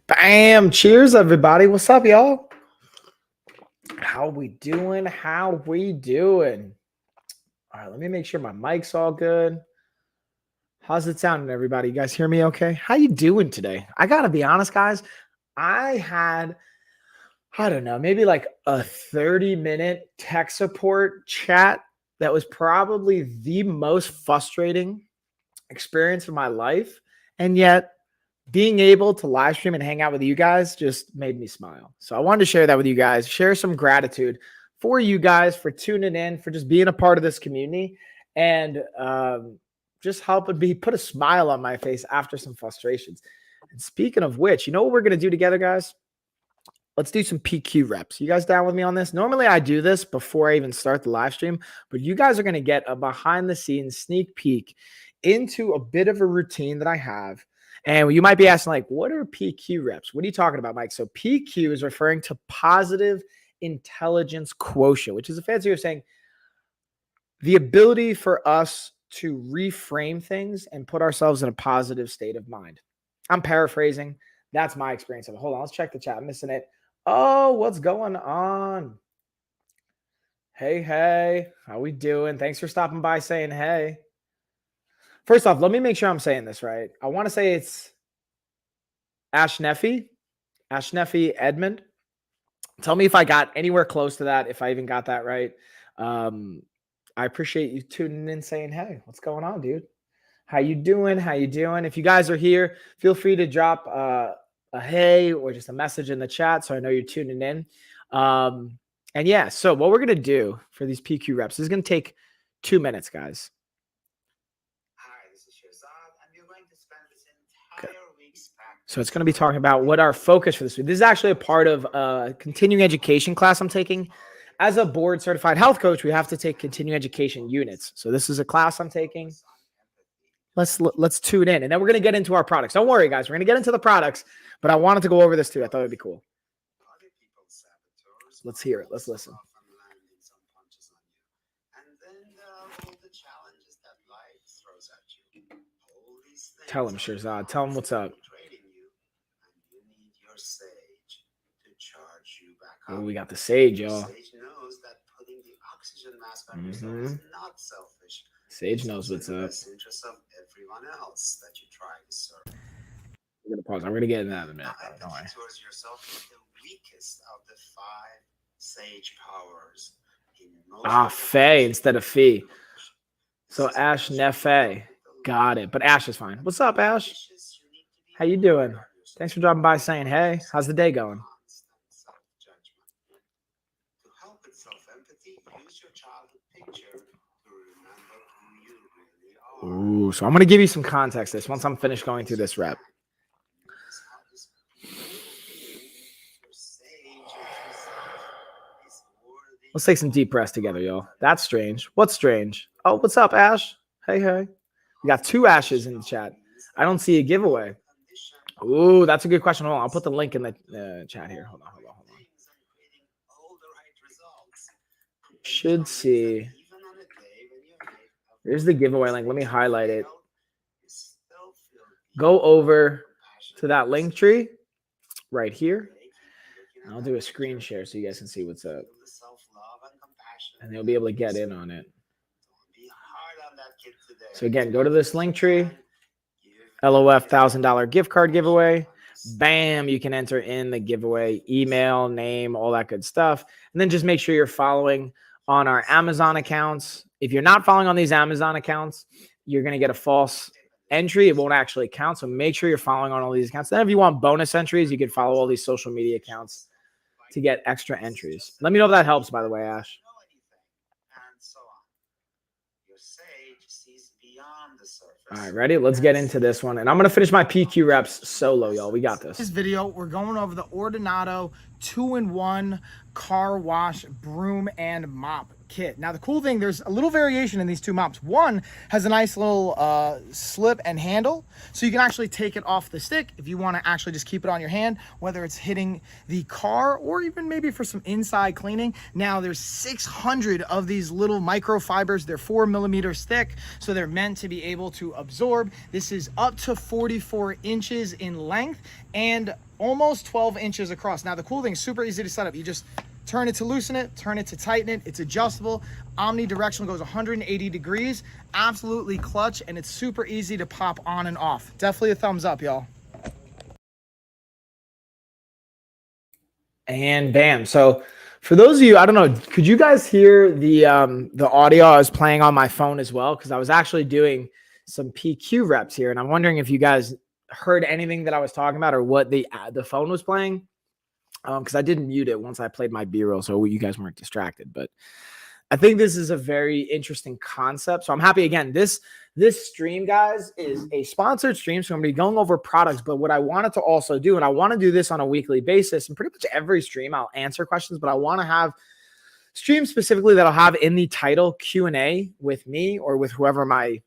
Bam! Cheers, everybody. What's up, y'all? How we doing? How we doing? All right, let me make sure my mic's all good. How's it sounding, everybody? You guys hear me okay? How you doing today? I gotta be honest, guys. I had, I don't know, maybe like a 30-minute tech support chat that was probably the most frustrating experience of my life. And yet, being able to live stream and hang out with you guys just made me smile. So I wanted to share that with you guys, share some gratitude for you guys for tuning in, for just being a part of this community, and just helping me put a smile on my face after some frustrations. And speaking of which, you know what we're going to do together, guys? Let's do some PQ reps. You guys down with me on this? Normally I do this before I even start the live stream, but you guys are going to get a behind the scenes sneak peek into a bit of a routine that I have. And you might be asking, like, what are PQ reps? What are you talking about, Mike? So PQ is referring to positive intelligence quotient, which is a fancy way of saying the ability for us to reframe things and put ourselves in a positive state of mind. I'm paraphrasing. That's my experience of it. Hold on, let's check the chat. I'm missing it. Oh, what's going on? Hey, how we doing? Thanks for stopping by, saying hey. First off, let me make sure I'm saying this right. I want to say it's Ashneffy Edmund. Tell me if I got anywhere close to that, if I even got that right. I appreciate you tuning in, saying, hey, what's going on, dude? How you doing? How you doing? If you guys are here, feel free to drop a hey or just a message in the chat so I know you're tuning in. And yeah, so what we're going to do for these PQ reps, this is going to take 2 minutes, guys. So it's going to be talking about what our focus for this week. This is actually a part of a continuing education class I'm taking. As a board certified health coach, we have to take continuing education units. So this is a class I'm taking. Let's tune in, and then we're going to get into our products. Don't worry, guys. We're going to get into the products, but I wanted to go over this too. I thought it'd be cool. Let's hear it. Let's listen. Tell him, Shirzad. Tell him what's up. Oh, we got the sage, y'all. Sage knows what's up. We're gonna pause. I'm gonna get into that in a minute. Don't worry. Faye instead of Fee. So Ash Nefe. Got it. But Ash is fine. What's up, Ash? How you doing? Thanks for dropping by, saying hey. How's the day going? Ooh, so I'm going to give you some context this once I'm finished going through this rep. Let's take some deep breaths together, y'all. That's strange. What's strange? Oh, what's up, Ash? Hey. We got 2 Ashes in the chat. I don't see a giveaway. Ooh, that's a good question. Hold on. I'll put the link in the chat here. Hold on. Should see. Here's the giveaway link. Let me highlight it. Go over to that link tree right here. And I'll do a screen share so you guys can see what's up. And you'll be able to get in on it. So again, go to this link tree. LOF $1,000 gift card giveaway. Bam, you can enter in the giveaway, email, name, all that good stuff. And then just make sure you're following on our Amazon accounts. If you're not following on these Amazon accounts, you're going to get a false entry. It won't actually count. So make sure you're following on all these accounts. Then if you want bonus entries, you can follow all these social media accounts to get extra entries. Let me know if that helps, by the way, Ash. All right, ready? Let's get into this one. And I'm going to finish my PQ reps solo, y'all. We got this. This video, we're going over the Ordinato 2-in-1 car wash broom and mop kit. Now, the cool thing, there's a little variation in these two mops. One has a nice little slip and handle, so you can actually take it off the stick if you want to actually just keep it on your hand, whether it's hitting the car or even maybe for some inside cleaning. Now, there's 600 of these little microfibers. They're 4mm thick, so they're meant to be able to absorb. This is up to 44 inches in length and almost 12 inches across. Now, the cool thing is super easy to set up. You just turn it to loosen it, turn it to tighten it. It's adjustable. Omnidirectional, goes 180 degrees. Absolutely clutch, and it's super easy to pop on and off. Definitely a thumbs up, y'all. And bam. So for those of you, I don't know, could you guys hear the audio I was playing on my phone as well? Because I was actually doing some PQ reps here, and I'm wondering if you guys heard anything that I was talking about or what the phone was playing. Because I didn't mute it once I played my B-roll, so you guys weren't distracted. But I think this is a very interesting concept. So I'm happy. Again, this stream, guys, is a sponsored stream, so I'm going to be going over products. But what I wanted to also do, and I want to do this on a weekly basis, and pretty much every stream I'll answer questions, but I want to have streams specifically that I'll have in the title Q&A with me or with whoever my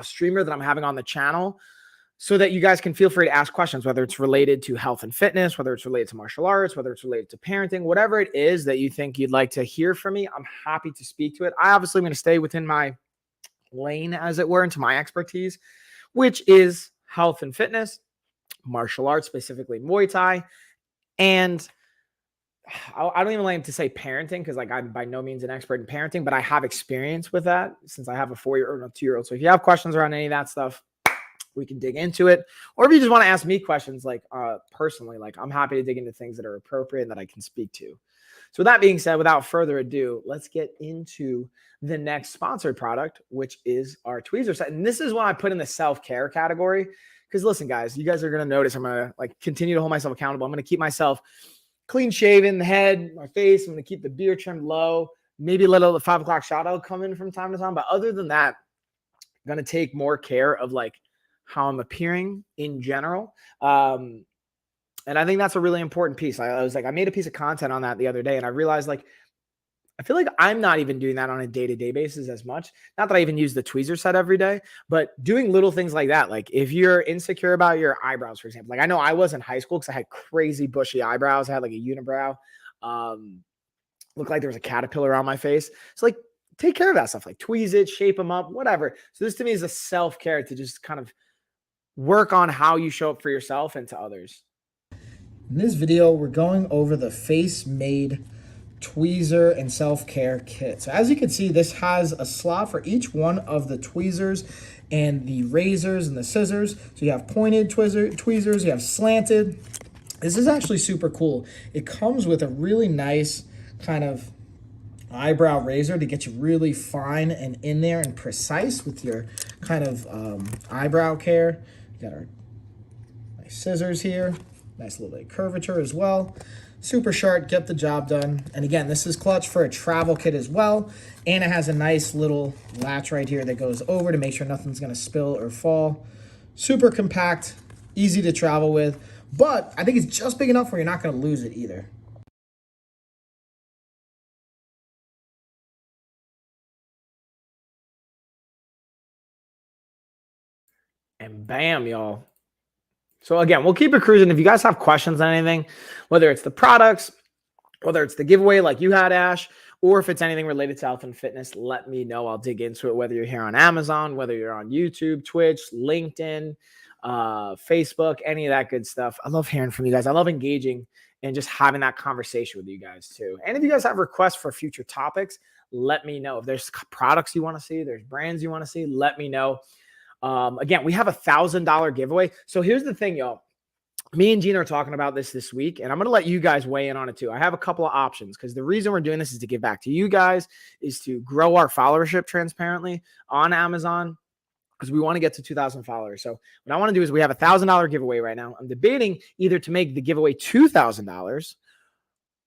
streamer that I'm having on the channel, so that you guys can feel free to ask questions, whether it's related to health and fitness, whether it's related to martial arts, whether it's related to parenting, whatever it is that you think you'd like to hear from me, I'm happy to speak to it. I obviously am going to stay within my lane, as it were, into my expertise, which is health and fitness, martial arts, specifically Muay Thai. And I don't even like to say parenting, because like I'm by no means an expert in parenting, but I have experience with that since I have a 4-year-old and a 2-year-old. So if you have questions around any of that stuff, we can dig into it. Or if you just want to ask me questions, like personally, like I'm happy to dig into things that are appropriate and that I can speak to. So with that being said, without further ado, let's get into the next sponsored product, which is our tweezer set. And this is what I put in the self-care category. Because listen, guys, you guys are going to notice I'm going to like continue to hold myself accountable. I'm going to keep myself clean shaven, the head, my face. I'm going to keep the beard trimmed low. Maybe a little the 5 o'clock shadow come in from time to time. But other than that, I'm going to take more care of like how I'm appearing in general. And I think that's a really important piece. I was like, I made a piece of content on that the other day, and I realized like, I feel like I'm not even doing that on a day-to-day basis as much. Not that I even use the tweezer set every day, but doing little things like that. Like if you're insecure about your eyebrows, for example, like I know I was in high school because I had crazy bushy eyebrows. I had like a unibrow. Looked like there was a caterpillar on my face. So like take care of that stuff, like tweeze it, shape them up, whatever. So this to me is a self-care to just kind of work on how you show up for yourself and to others. In this video, we're going over the face-made tweezer and self-care kit. So as you can see, this has a slot for each one of the tweezers and the razors and the scissors. So you have pointed tweezers, you have slanted. This is actually super cool. It comes with a really nice kind of eyebrow razor to get you really fine and in there and precise with your kind of eyebrow care. You got our nice scissors here, nice little bit of curvature as well. Super sharp, get the job done. And again, this is clutch for a travel kit as well. And it has a nice little latch right here that goes over to make sure nothing's gonna spill or fall. Super compact, easy to travel with, but I think it's just big enough where you're not gonna lose it either. And bam, y'all. So again, we'll keep it cruising. If you guys have questions on anything, whether it's the products, whether it's the giveaway like you had, Ash, or if it's anything related to health and fitness, let me know. I'll dig into it, whether you're here on Amazon, whether you're on YouTube, Twitch, LinkedIn, Facebook, any of that good stuff. I love hearing from you guys. I love engaging and just having that conversation with you guys too. And if you guys have requests for future topics, let me know. If there's products you want to see, there's brands you want to see, let me know. Again, we have $1,000 giveaway. So here's the thing, y'all. me and Gina are talking about this week, and I'm going to let you guys weigh in on it too. I have a couple of options because the reason we're doing this is to give back to you guys, is to grow our followership transparently on Amazon, because we want to get to 2,000 followers. So what I want to do is we have a $1,000 giveaway right now. I'm debating either to make the giveaway $2,000,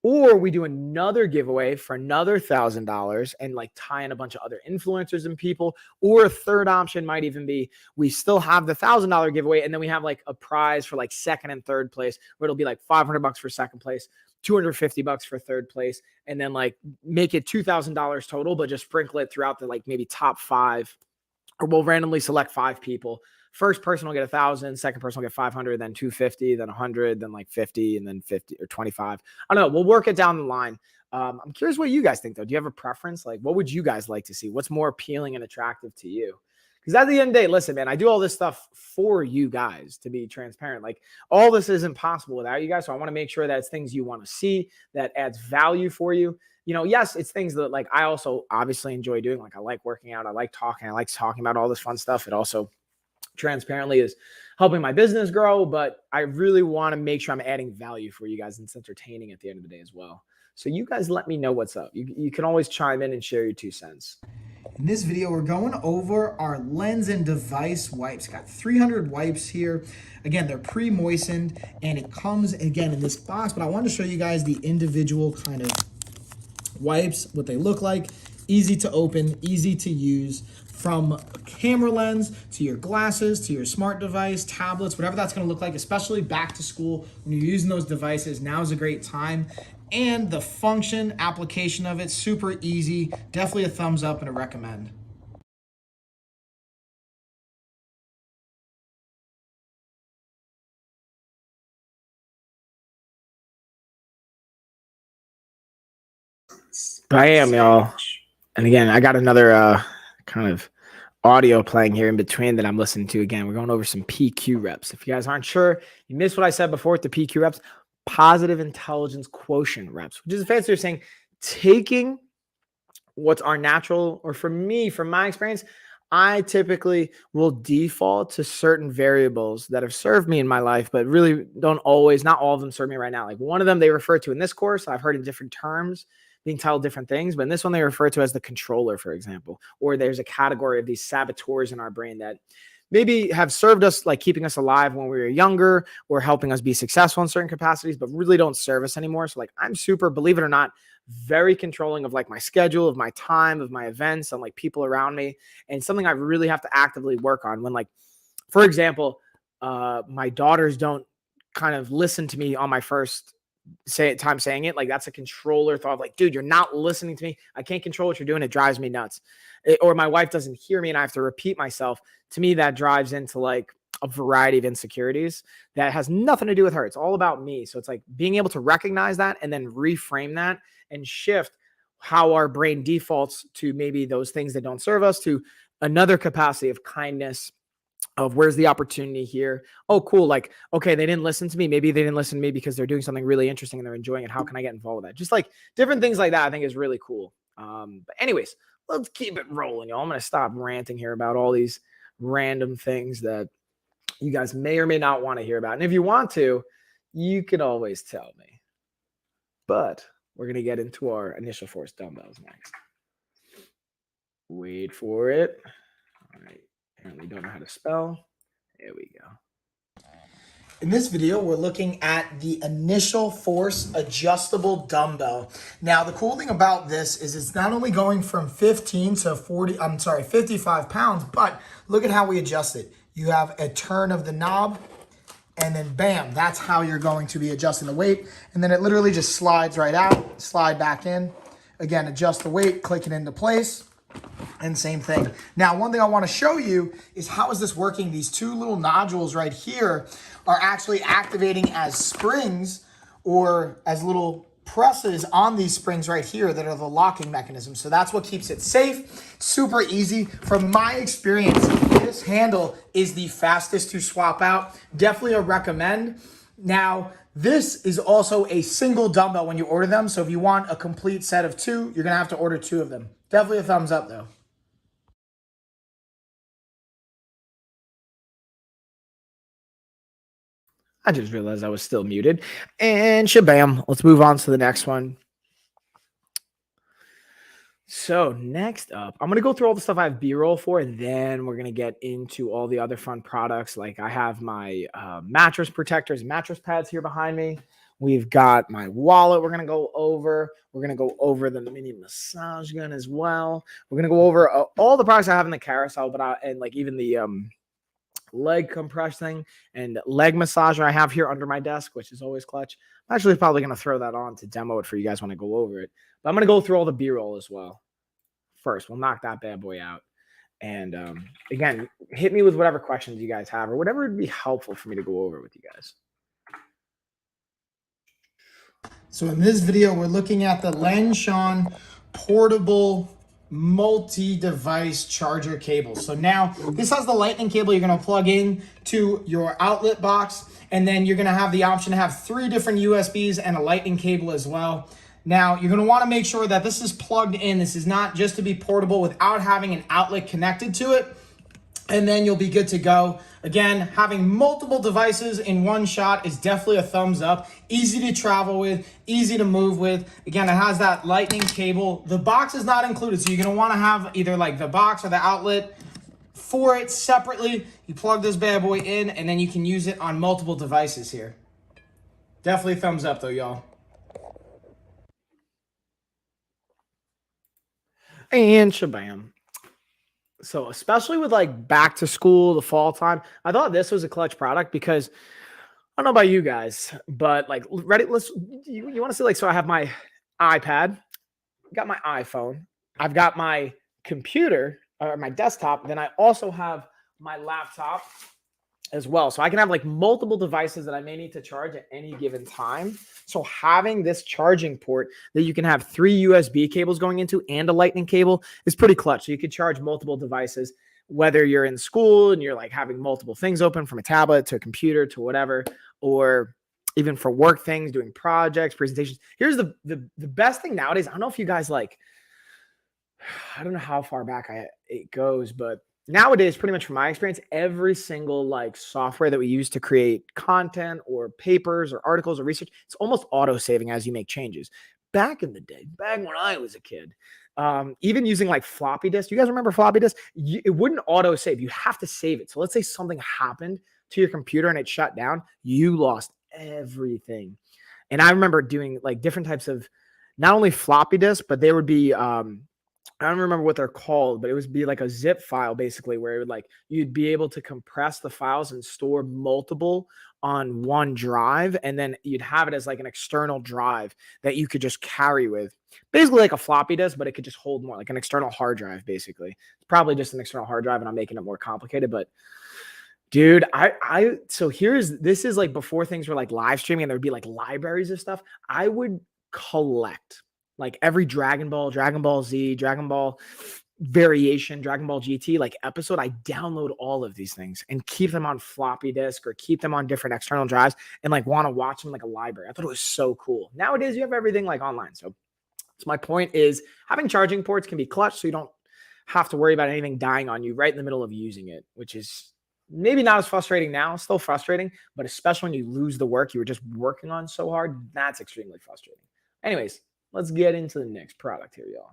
or we do another giveaway for another $1,000 and like tie in a bunch of other influencers and people. Or a third option might even be we still have the $1,000 giveaway, and then we have like a prize for like second and third place, where it'll be like $500 for second place, $250 for third place, and then like make it $2,000 total, but just sprinkle it throughout the like maybe top 5, or we'll randomly select 5 people. First person will get 1,000, second person will get 500, then 250, then 100, then like 50, and then 50 or 25. I don't know. We'll work it down the line. I'm curious what you guys think, though. Do you have a preference? Like, what would you guys like to see? What's more appealing and attractive to you? Because at the end of the day, listen, man, I do all this stuff for you guys, to be transparent. Like, all this isn't possible without you guys. So I want to make sure that it's things you want to see, that adds value for you. You know, yes, it's things that like I also obviously enjoy doing. Like, I like working out. I like talking about all this fun stuff. It also transparently is helping my business grow, but I really want to make sure I'm adding value for you guys, and it's entertaining at the end of the day as well. So you guys let me know what's up. You can always chime in and share your 2 cents. In this video, we're going over our lens and device wipes. Got 300 wipes here. Again, they're pre-moistened, and it comes again in this box, but I wanted to show you guys the individual kind of wipes, what they look like. Easy to open, easy to use, from a camera lens to your glasses to your smart device, tablets, whatever that's going to look like, especially back to school when you're using those devices. Now is a great time. And the function application of it, super easy. Definitely a thumbs up and a recommend. Bam, y'all. And again, I got another kind of audio playing here in between that I'm listening to. Again, we're going over some PQ reps. If you guys aren't sure, you missed what I said before with the PQ reps, positive intelligence quotient reps, which is a fancy way of saying taking what's our natural, or for me, from my experience, I typically will default to certain variables that have served me in my life, but really don't always, not all of them serve me right now. Like one of them they refer to in this course, I've heard in different terms being titled different things, but in this one they refer to as the controller, for example, or there's a category of these saboteurs in our brain that maybe have served us, like keeping us alive when we were younger or helping us be successful in certain capacities, but really don't serve us anymore. So like I'm super, believe it or not, very controlling of like my schedule, of my time, of my events, and like people around me. And something I really have to actively work on when, like, for example, my daughters don't kind of listen to me on my first time saying it. Like that's a controller thought of like, dude, you're not listening to me. I can't control what you're doing. It drives me nuts. Or my wife doesn't hear me and I have to repeat myself. To me, that drives into like a variety of insecurities that has nothing to do with her. It's all about me. So it's like being able to recognize that and then reframe that and shift how our brain defaults to maybe those things that don't serve us to another capacity of kindness, of where's the opportunity here. Oh, cool. Like, okay, they didn't listen to me. Maybe they didn't listen to me because they're doing something really interesting and they're enjoying it. How can I get involved with that? Just like different things like that, I think is really cool. But anyways, let's keep it rolling, y'all. I'm going to stop ranting here about all these random things that you guys may or may not want to hear about. And if you want to, you can always tell me. But we're going to get into our initial force dumbbells next. Wait for it. All right. Apparently don't know how to spell. There we go. In this video, we're looking at the initial force adjustable dumbbell. Now, the cool thing about this is it's not only going from 55 pounds, but look at how we adjust it. You have a turn of the knob, and then bam, that's how you're going to be adjusting the weight. And then it literally just slides right out, slide back in. Again, adjust the weight, click it into place. And same thing. Now, one thing I want to show you is how is this working? These two little nodules right here are actually activating as springs or as little presses on these springs right here that are the locking mechanism. So that's what keeps it safe. Super easy. From my experience, this handle is the fastest to swap out. Definitely a recommend. Now, this is also a single dumbbell when you order them. So if you want a complete set of 2, you're going to have to order 2 of them. Definitely a thumbs up though. I just realized I was still muted. And shabam. Let's move on to the next one. So next up, I'm going to go through all the stuff I have B-roll for, and then we're going to get into all the other fun products. Like I have my mattress protectors, mattress pads here behind me. We've got my wallet we're going to go over. We're going to go over the mini massage gun as well. We're going to go over all the products I have in the carousel, and like even the leg compressing and leg massager I have here under my desk, which is always clutch. I'm actually probably going to throw that on to demo it for you guys when I go over it. But I'm going to go through all the B-roll as well. First, we'll knock that bad boy out. And again, hit me with whatever questions you guys have or whatever would be helpful for me to go over with you guys. So in this video, we're looking at the Lenshan portable multi-device charger cable. So now this has the lightning cable you're going to plug in to your outlet box, and then you're going to have the option to have 3 different USBs and a lightning cable as well. Now you're going to want to make sure that this is plugged in. This is not just to be portable without having an outlet connected to it, and then you'll be good to go. Again, having multiple devices in one shot is definitely a thumbs up. Easy to travel with, easy to move with. Again, it has that lightning cable. The box is not included, so you're gonna wanna have either like the box or the outlet for it separately. You plug this bad boy in, and then you can use it on multiple devices here. Definitely thumbs up though, y'all. And shabam. So especially with like back to school, the fall time, I thought this was a clutch product because I don't know about you guys, but like ready, you want to see like, so I have my iPad, got my iPhone, I've got my computer or my desktop, then I also have my laptop as well. So I can have like multiple devices that I may need to charge at any given time. So having this charging port that you can have 3 USB cables going into and a lightning cable is pretty clutch. So you could charge multiple devices, whether you're in school and you're like having multiple things open from a tablet to a computer to whatever, or even for work things, doing projects, presentations. Here's the best thing nowadays. I don't know if you guys like, I don't know how far back it goes, but nowadays, pretty much from my experience, every single like software that we use to create content or papers or articles or research, it's almost auto saving as you make changes. Back in the day, back when I was a kid, even using like floppy disk, you guys remember floppy disk? It wouldn't auto save. You have to save it. So let's say something happened to your computer and it shut down, you lost everything. And I remember doing like different types of not only floppy disk, but there would be I don't remember what they're called, but it would be like a zip file basically where it would like you'd be able to compress the files and store multiple on one drive, and then you'd have it as like an external drive that you could just carry with basically like a floppy disk, but it could just hold more like an external hard drive. Basically, it's probably just an external hard drive, and I'm making it more complicated. But dude, so this is like before things were like live streaming and there'd be like libraries of stuff. I would collect like every Dragon Ball, Dragon Ball Z, Dragon Ball variation, Dragon Ball GT, like episode. I download all of these things and keep them on floppy disk or keep them on different external drives and like want to watch them like a library. I thought it was so cool. Nowadays, you have everything like online. So my point is having charging ports can be clutch so you don't have to worry about anything dying on you right in the middle of using it, which is maybe not as frustrating now, still frustrating, but especially when you lose the work you were just working on so hard, that's extremely frustrating. Anyways, let's get into the next product here, y'all.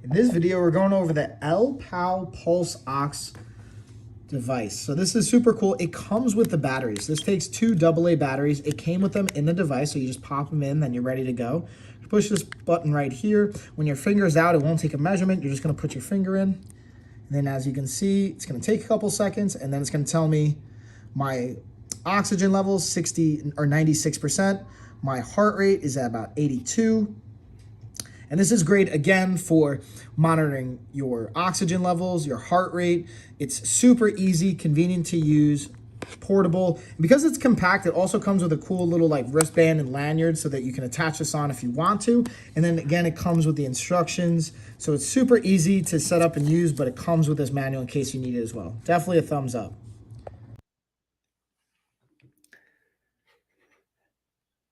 In this video, we're going over the LPAL Pulse Aux device. So this is super cool. It comes with the batteries. This takes 2 AA batteries. It came with them in the device, so you just pop them in, then you're ready to go. You push this button right here. When your finger's out, it won't take a measurement. You're just going to put your finger in. And then as you can see, it's going to take a couple seconds, and then it's going to tell me my oxygen levels, 60 or 96%. My heart rate is at about 82. And this is great, again, for monitoring your oxygen levels, your heart rate. It's super easy, convenient to use, portable. And because it's compact, it also comes with a cool little like wristband and lanyard so that you can attach this on if you want to. And then again, it comes with the instructions. So it's super easy to set up and use, but it comes with this manual in case you need it as well. Definitely a thumbs up.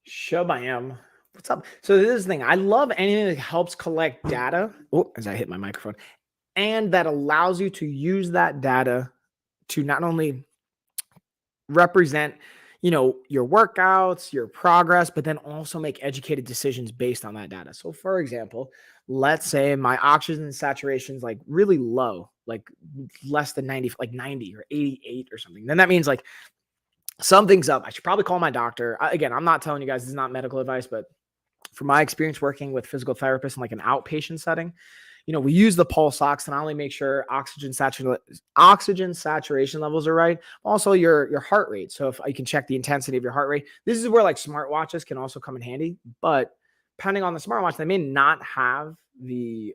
Shabam. What's up? So this is the thing. I love anything that helps collect data. Oh, as I hit my microphone. And that allows you to use that data to not only represent, you know, your workouts, your progress, but then also make educated decisions based on that data. So for example, let's say my oxygen saturation is like really low, like less than 90, like 90 or 88 or something. Then that means like something's up. I should probably call my doctor. Again, I'm not telling you guys this is not medical advice, but from my experience working with physical therapists in like an outpatient setting, you know, we use the pulse ox to not only make sure oxygen saturation levels are right, also your heart rate. So if you can check the intensity of your heart rate, this is where like smartwatches can also come in handy. But depending on the smartwatch, they may not have the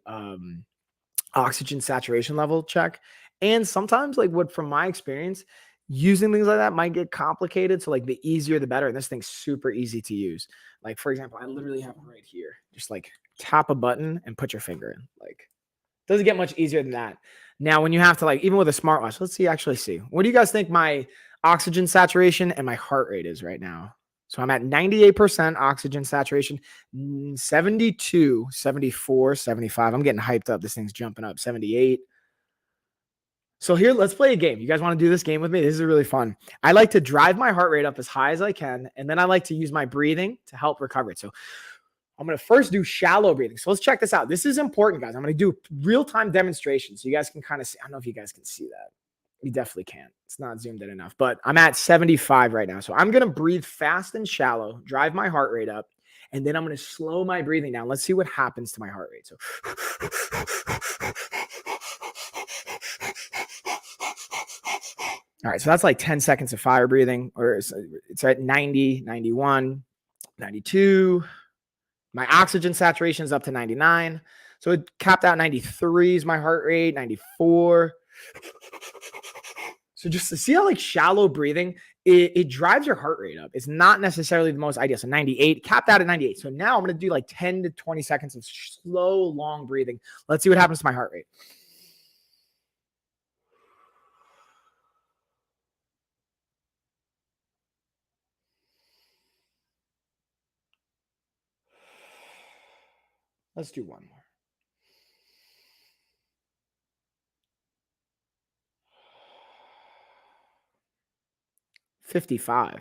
oxygen saturation level check. And sometimes, like what from my experience, using things like that might get complicated. So like the easier the better. And this thing's super easy to use. Like for example, I literally have it right here. Just like tap a button and put your finger in. Like doesn't get much easier than that. Now, when you have to like, even with a smartwatch, let's actually see. What do you guys think my oxygen saturation and my heart rate is right now? So I'm at 98% oxygen saturation, 72, 74, 75. I'm getting hyped up. This thing's jumping up, 78. So here, let's play a game. You guys want to do this game with me? This is really fun. I like to drive my heart rate up as high as I can, and then I like to use my breathing to help recover it. So I'm going to first do shallow breathing. So let's check this out. This is important, guys. I'm going to do real-time demonstration so you guys can kind of see. I don't know if you guys can see that. You definitely can't. It's not zoomed in enough, but I'm at 75 right now. So I'm going to breathe fast and shallow, drive my heart rate up, and then I'm going to slow my breathing down. Let's see what happens to my heart rate. So all right, so that's like 10 seconds of fire breathing, or it's at 90, 91, 92. My oxygen saturation is up to 99. So it capped out 93 is my heart rate, 94. So just to see how like shallow breathing, it drives your heart rate up. It's not necessarily the most ideal. So 98, capped out at 98. So now I'm going to do like 10 to 20 seconds of slow, long breathing. Let's see what happens to my heart rate. Let's do one more. $55.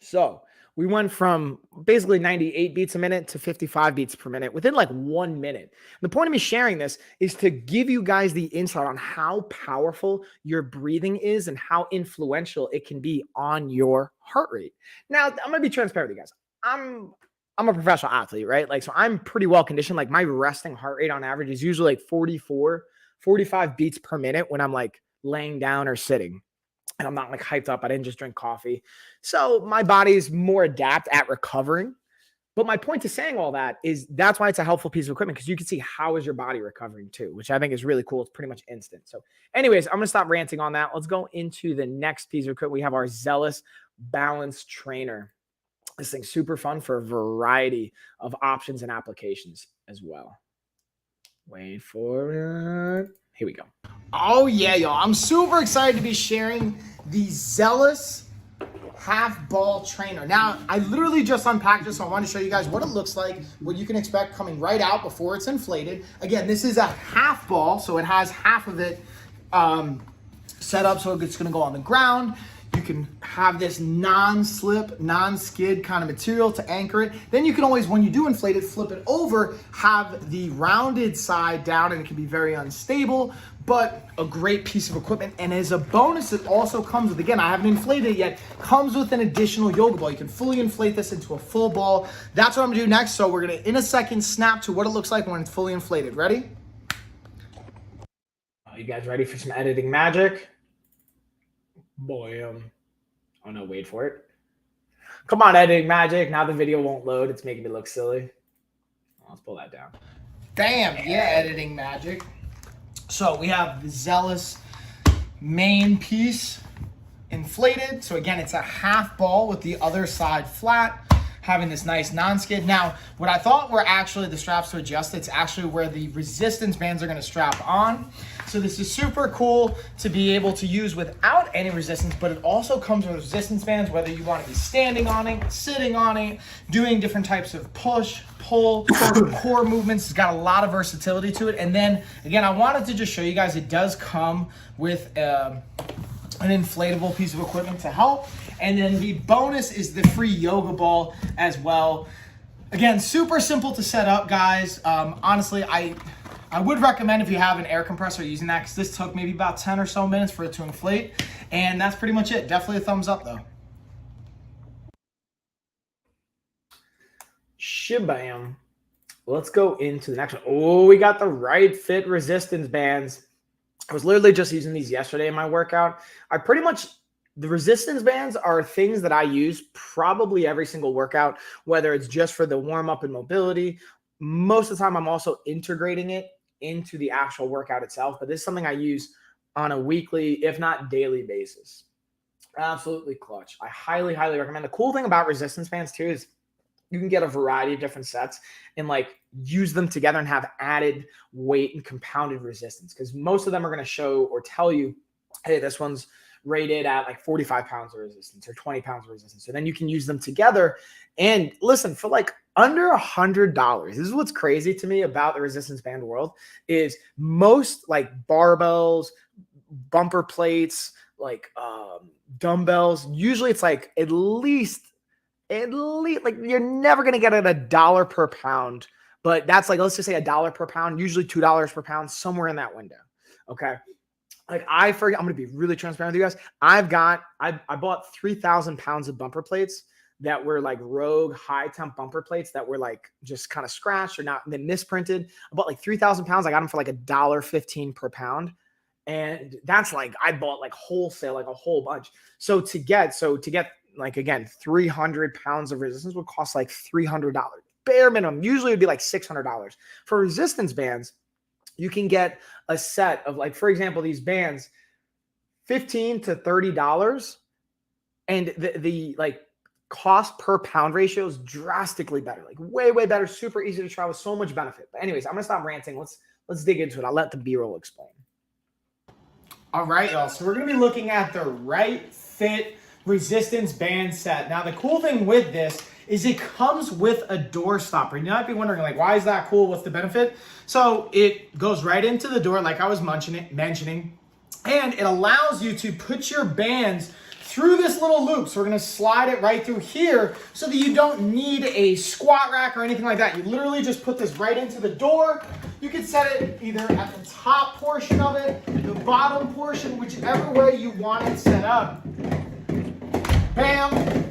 So we went from basically 98 beats a minute to 55 beats per minute within like 1 minute. The point of me sharing this is to give you guys the insight on how powerful your breathing is and how influential it can be on your heart rate. Now, I'm going to be transparent with you guys. I'm a professional athlete, right? Like, so I'm pretty well conditioned. Like my resting heart rate on average is usually like 44, 45 beats per minute when I'm like laying down or sitting. And I'm not like hyped up. I didn't just drink coffee. So my body's more adept at recovering. But my point to saying all that is that's why it's a helpful piece of equipment, because you can see how is your body recovering too, which I think is really cool. It's pretty much instant. So anyways, I'm going to stop ranting on that. Let's go into the next piece of equipment. We have our Zealous balance trainer. This thing's super fun for a variety of options and applications as well. Wait for it. Here we go. Oh yeah, y'all. I'm super excited to be sharing the Zealous half ball trainer. Now, I literally just unpacked this, so I want to show you guys what it looks like, what you can expect coming right out before it's inflated. Again, this is a half ball, so it has half of it set up so it's going to go on the ground. You can have this non-slip, non-skid kind of material to anchor it. Then you can always, when you do inflate it, flip it over, have the rounded side down, and it can be very unstable, but a great piece of equipment. And as a bonus, it also comes with, again, I haven't inflated it yet, comes with an additional yoga ball. You can fully inflate this into a full ball. That's what I'm gonna do next. So we're gonna, in a second, snap to what it looks like when it's fully inflated. Ready? You guys ready for some editing magic? Boy, oh no, wait for it. Come on, editing magic. Now the video won't load. It's making me look silly. Let's pull that down. Bam, yeah, editing magic. So we have the Zealous main piece inflated. So again, it's a half ball with the other side flat, having this nice non-skid. Now, what I thought were actually the straps to adjust, it's actually where the resistance bands are gonna strap on. So this is super cool to be able to use without any resistance, but it also comes with resistance bands, whether you wanna be standing on it, sitting on it, doing different types of push, pull, core movements. It's got a lot of versatility to it. And then, again, I wanted to just show you guys, it does come with an inflatable piece of equipment to help. And then the bonus is the free yoga ball as well. Again, super simple to set up, guys. Honestly, I would recommend if you have an air compressor using that, because this took maybe about 10 or so minutes for it to inflate. And that's pretty much it. Definitely a thumbs up though. Shabam. Let's go into the next one. Oh, we got the right fit resistance bands. I was literally just using these yesterday in my workout. The resistance bands are things that I use probably every single workout, whether it's just for the warm up and mobility. Most of the time, I'm also integrating it into the actual workout itself, but this is something I use on a weekly, if not daily basis. Absolutely clutch. I highly, highly recommend. The cool thing about resistance bands too is you can get a variety of different sets and like use them together and have added weight and compounded resistance, because most of them are going to show or tell you, hey, this one's rated at like 45 pounds of resistance or 20 pounds of resistance. So then you can use them together. And listen, for like under $100, this is what's crazy to me about the resistance band world, is most like barbells, bumper plates, like dumbbells, usually it's like at least like you're never going to get it $1 per pound, but that's like, let's just say $1 per pound, usually $2 per pound, somewhere in that window. Okay. Like I'm going to be really transparent with you guys. I bought 3,000 pounds of bumper plates that were like rogue high temp bumper plates that were like just kind of scratched or not, and then misprinted. I bought like 3,000 pounds. I got them for like $1.15 per pound. And that's like, I bought like wholesale, like a whole bunch. So to get like, again, 300 pounds of resistance would cost like $300 bare minimum. Usually it would be like $600. For resistance bands, you can get a set of, like, for example, these bands, $15 to $30, and the like cost per pound ratio is drastically better, like way, way better, super easy to try with so much benefit. But anyways, I'm gonna stop ranting. Let's dig into it. I'll let the B-roll explain. All right, y'all. So we're gonna be looking at the Right Fit resistance band set. Now, the cool thing with this is it comes with a door stopper. You might be wondering, like, why is that cool? What's the benefit? So it goes right into the door, like I was mentioning, and it allows you to put your bands through this little loop. So we're gonna slide it right through here so that you don't need a squat rack or anything like that. You literally just put this right into the door. You can set it either at the top portion of it, the bottom portion, whichever way you want it set up. Bam.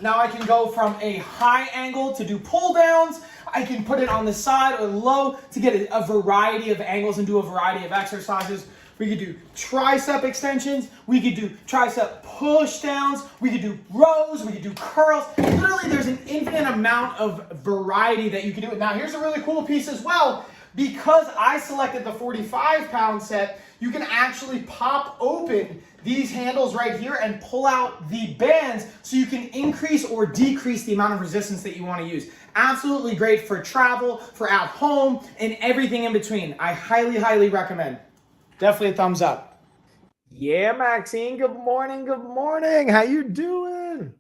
Now I can go from a high angle to do pull downs. I can put it on the side or low to get a variety of angles and do a variety of exercises. We could do tricep extensions. We could do tricep push downs. We could do rows. We could do curls. Literally, there's an infinite amount of variety that you can do. Now, here's a really cool piece as well. Because I selected the 45-pound set, you can actually pop open these handles right here and pull out the bands so you can increase or decrease the amount of resistance that you want to use. Absolutely great for travel, for at home, and everything in between. I highly, highly recommend. Definitely a thumbs up. Yeah, Maxine, good morning. Good morning. How you doing?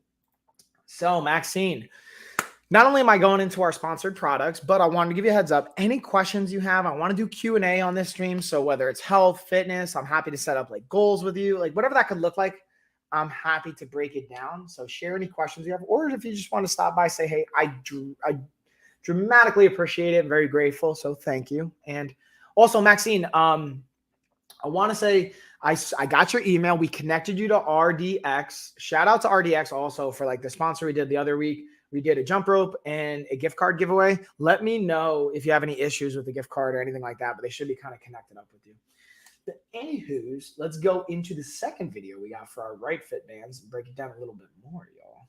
So, Maxine, not only am I going into our sponsored products, but I wanted to give you a heads up. Any questions you have, I want to do Q&A on this stream. So whether it's health, fitness, I'm happy to set up like goals with you, like whatever that could look like, I'm happy to break it down. So share any questions you have, or if you just want to stop by, say, hey, I dramatically appreciate it. I'm very grateful. So thank you. And also, Maxine, I want to say I got your email. We connected you to RDX. Shout out to RDX also for like the sponsor we did the other week. We did a jump rope and a gift card giveaway. Let me know if you have any issues with the gift card or anything like that, but they should be kind of connected up with you. But anywho's, let's go into the second video we got for our Right Fit bands and break it down a little bit more, y'all.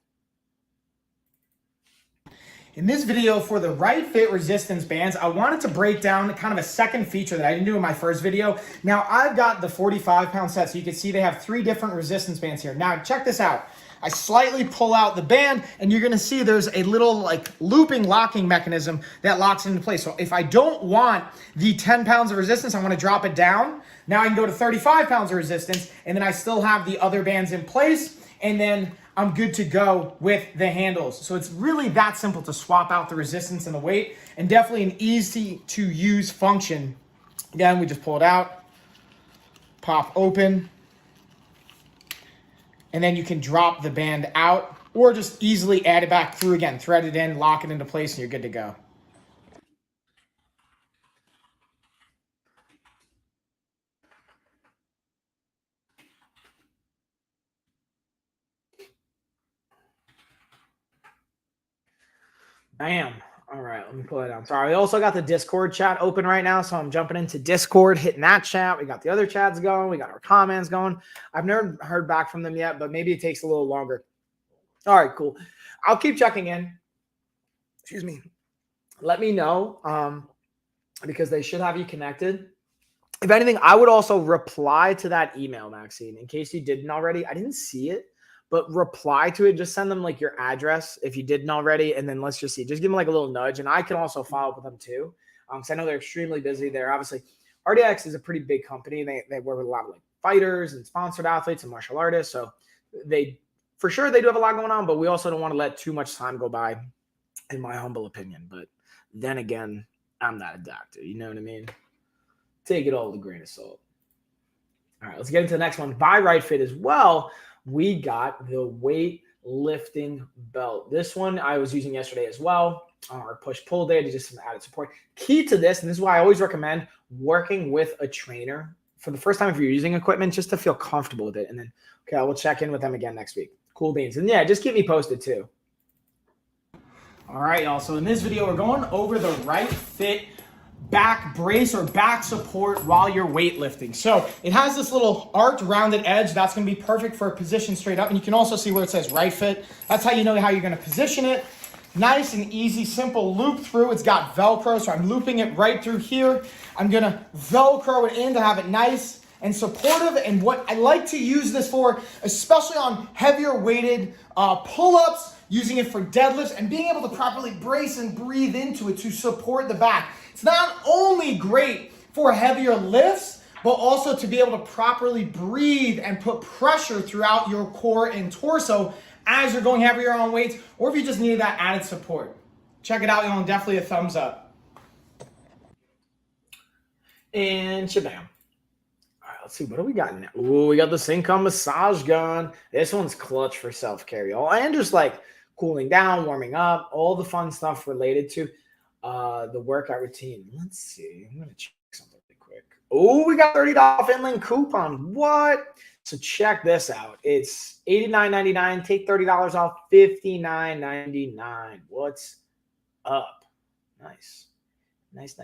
In this video for the Right Fit resistance bands, I wanted to break down kind of a second feature that I didn't do in my first video. Now, I've got the 45-pound set, so you can see they have 3 different resistance bands here. Now, check this out. I slightly pull out the band, and you're going to see there's a little like looping locking mechanism that locks into place. So if I don't want the 10 pounds of resistance, I want to drop it down. Now I can go to 35 pounds of resistance, and then I still have the other bands in place, and then I'm good to go with the handles. So it's really that simple to swap out the resistance and the weight, and definitely an easy to use function. Again, we just pull it out, pop open, and then you can drop the band out or just easily add it back through again, thread it in, lock it into place, and you're good to go. Bam. All right, let me pull it down. Sorry, we also got the Discord chat open right now, so I'm jumping into Discord, hitting that chat. We got the other chats going. We got our comments going. I've never heard back from them yet, but maybe it takes a little longer. All right, cool. I'll keep checking in. Excuse me. Let me know because they should have you connected. If anything, I would also reply to that email, Maxine, in case you didn't already. I didn't see it, but reply to it. Just send them like your address if you didn't already. And then let's just see. Just give them like a little nudge. And I can also follow up with them too. Because I know they're extremely busy. They're obviously, RDX is a pretty big company. They work with a lot of like fighters and sponsored athletes and martial artists. So for sure, they do have a lot going on, but we also don't want to let too much time go by, in my humble opinion. But then again, I'm not a doctor. You know what I mean? Take it all with a grain of salt. All right, let's get into the next one. By RightFit as well, we got the weightlifting belt. This one I was using yesterday as well. Our push-pull day to just some added support. Key to this, and this is why I always recommend working with a trainer for the first time if you're using equipment, just to feel comfortable with it. And then, okay, I will check in with them again next week. Cool beans. And yeah, just keep me posted too. All right, y'all. So in this video, we're going over the RightFit back brace or back support while you're weightlifting. So it has this little arced rounded edge that's going to be perfect for a position straight up. And you can also see where it says RightFit. That's how you know how you're going to position it. Nice and easy, simple loop through. It's got Velcro, so I'm looping it right through here. I'm going to Velcro it in to have it nice and supportive. And what I like to use this for, especially on heavier weighted pull-ups, using it for deadlifts, and being able to properly brace and breathe into it to support the back. It's not only great for heavier lifts, but also to be able to properly breathe and put pressure throughout your core and torso as you're going heavier on weights, or if you just need that added support. Check it out, y'all, and definitely a thumbs up. And shabam. All right, let's see. What do we got now? Ooh, we got the Syncom massage gun. This one's clutch for self-care, y'all. And just like cooling down, warming up, all the fun stuff related to the workout routine. Let's see. I'm going to check something really quick. Oh, we got $30 Finland coupon. What? So check this out. It's $89.99. Take $30 off, $59.99. What's up? Nice. Nice.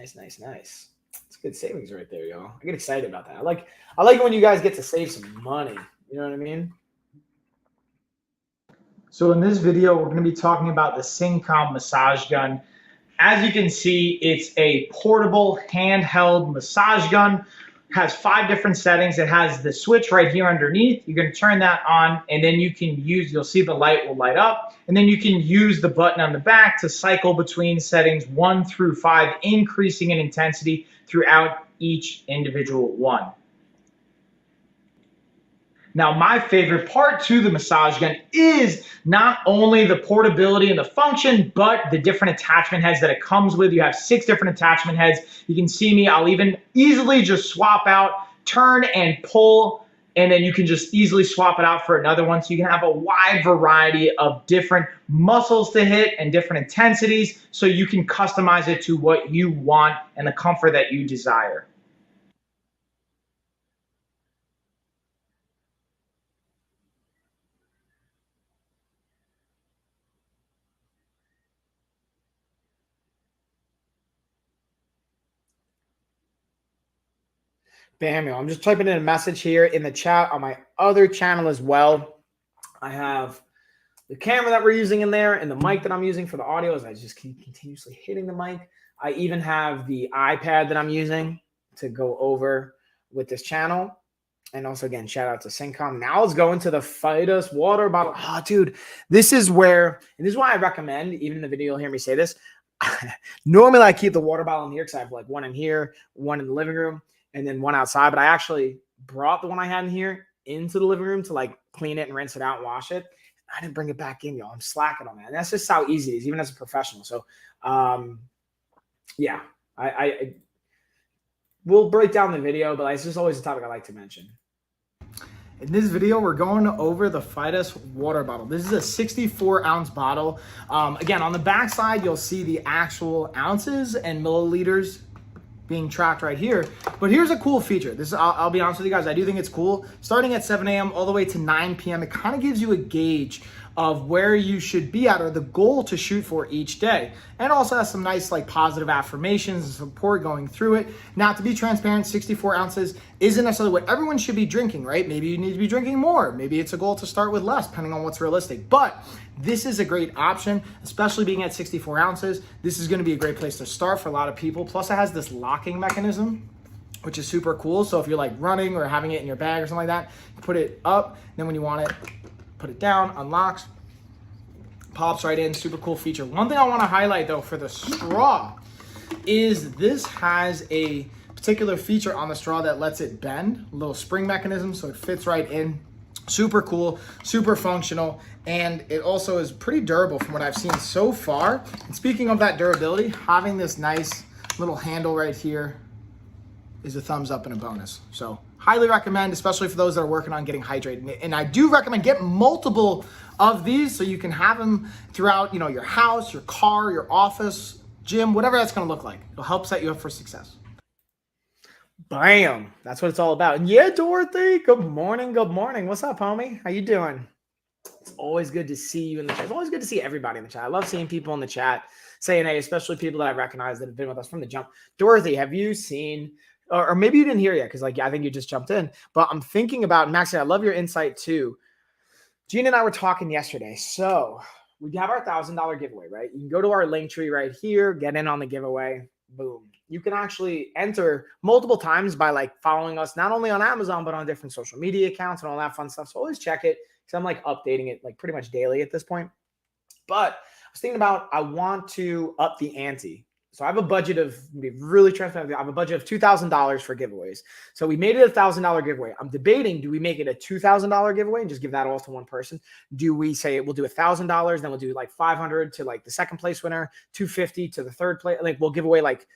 It's good savings right there, y'all. I get excited about that. I like it when you guys get to save some money. You know what I mean? So in this video, we're going to be talking about the Syncom massage gun. As you can see, it's a portable handheld massage gun. Has 5 different settings. It has the switch right here underneath. You're going to turn that on, and then you can you'll see the light will light up, and then you can use the button on the back to cycle between settings 1 through 5, increasing in intensity throughout each individual one. Now, my favorite part to the massage gun is not only the portability and the function, but the different attachment heads that it comes with. You have 6 different attachment heads. You can see me. I'll even easily just swap out, turn and pull, and then you can just easily swap it out for another one. So you can have a wide variety of different muscles to hit and different intensities, so you can customize it to what you want and the comfort that you desire. Bam, I'm just typing in a message here in the chat on my other channel as well. I have the camera that we're using in there and the mic that I'm using for the audio as I just keep continuously hitting the mic. I even have the iPad that I'm using to go over with this channel. And also, again, shout out to Syncom. Now let's go into the Fight Us water bottle. Oh, dude, this is where, and this is why I recommend, even in the video, you'll hear me say this. Normally, I keep the water bottle in here because I have like one in here, one in the living room, and then one outside. But I actually brought the one I had in here into the living room to like clean it and rinse it out and wash it. I didn't bring it back in, y'all. I'm slacking on that. And that's just how easy it is, even as a professional. So, yeah, I will break down the video, but it's just always a topic I like to mention. In this video, we're going over the Fidus water bottle. This is a 64-ounce bottle. Again, on the back side, you'll see the actual ounces and milliliters being tracked right here. But here's a cool feature. This, I'll be honest with you guys, I do think it's cool. Starting at 7 a.m. all the way to 9 p.m., it kind of gives you a gauge of where you should be at or the goal to shoot for each day. And also has some nice like positive affirmations and support going through it. Now, to be transparent, 64 ounces isn't necessarily what everyone should be drinking, right? Maybe you need to be drinking more. Maybe it's a goal to start with less, depending on what's realistic. But this is a great option, especially being at 64 ounces. This is gonna be a great place to start for a lot of people. Plus it has this locking mechanism, which is super cool. So if you're like running or having it in your bag or something like that, you put it up, then when you want it, put it down, unlocks, pops right in, super cool feature. One thing I wanna highlight though for the straw is this has a particular feature on the straw that lets it bend, a little spring mechanism, so it fits right in. Super cool, super functional, and it also is pretty durable from what I've seen so far. And speaking of that durability, having this nice little handle right here is a thumbs up and a bonus. So highly recommend, especially for those that are working on getting hydrated. And I do recommend get multiple of these so you can have them throughout, you know, your house, your car, your office, gym, whatever that's gonna look like. It'll help set you up for success. Bam. That's what it's all about. And yeah, Dorothy, good morning. Good morning. What's up, homie? How you doing? It's always good to see you in the chat. It's always good to see everybody in the chat. I love seeing people in the chat saying, hey, especially people that I recognize that have been with us from the jump. Dorothy, have you seen, or maybe you didn't hear yet, because like, I think you just jumped in, but I'm thinking about, Maxie, I love your insight too. Gene and I were talking yesterday. So we have our $1,000 giveaway, right? You can go to our link tree right here, get in on the giveaway. Boom. You can actually enter multiple times by like following us, not only on Amazon, but on different social media accounts and all that fun stuff. So always check it, because I'm like updating it like pretty much daily at this point. But I was thinking about, I want to up the ante. So I have a budget of, be really transparent, I have a budget of $2,000 for giveaways. So we made it a $1,000 giveaway. I'm debating, do we make it a $2,000 giveaway and just give that all to one person? Do we say we'll do $1,000, then we'll do like 500 to like the second place winner, 250 to the third place, like we'll give away like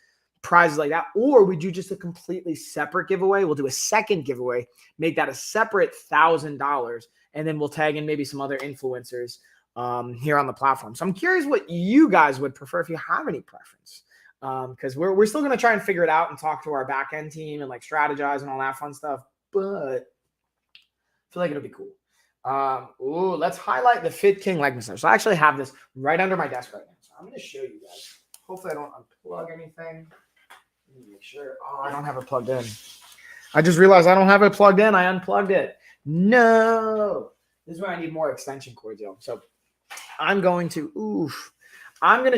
prizes like that, or we do just a completely separate giveaway. We'll do a second giveaway, make that a separate $1,000, and then we'll tag in maybe some other influencers here on the platform. So I'm curious what you guys would prefer, if you have any preference, because we're still going to try and figure it out and talk to our back end team and like strategize and all that fun stuff, but I feel like it'll be cool. Ooh, let's highlight the Fit King leg massage. So I actually have this right under my desk right now, so I'm going to show you guys. Hopefully I don't unplug anything. Let me make sure. Oh, I don't have it plugged in. I just realized I don't have it plugged in. I unplugged it. No. This is where I need more extension cords, yo. So I'm going to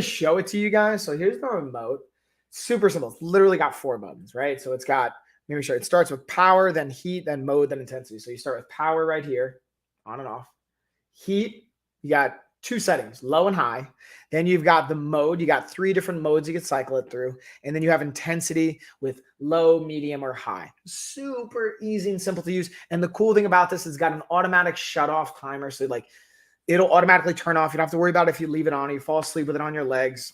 show it to you guys. So here's the remote. Super simple. It's literally got 4 buttons, right? So it's got, let me show you. It starts with power, then heat, then mode, then intensity. So you start with power right here, on and off. Heat, you got 2 settings, low and high. Then you've got the mode. You got 3 different modes you can cycle it through. And then you have intensity with low, medium, or high. Super easy and simple to use. And the cool thing about this is it's got an automatic shut off timer. So like it'll automatically turn off. You don't have to worry about if you leave it on or you fall asleep with it on your legs.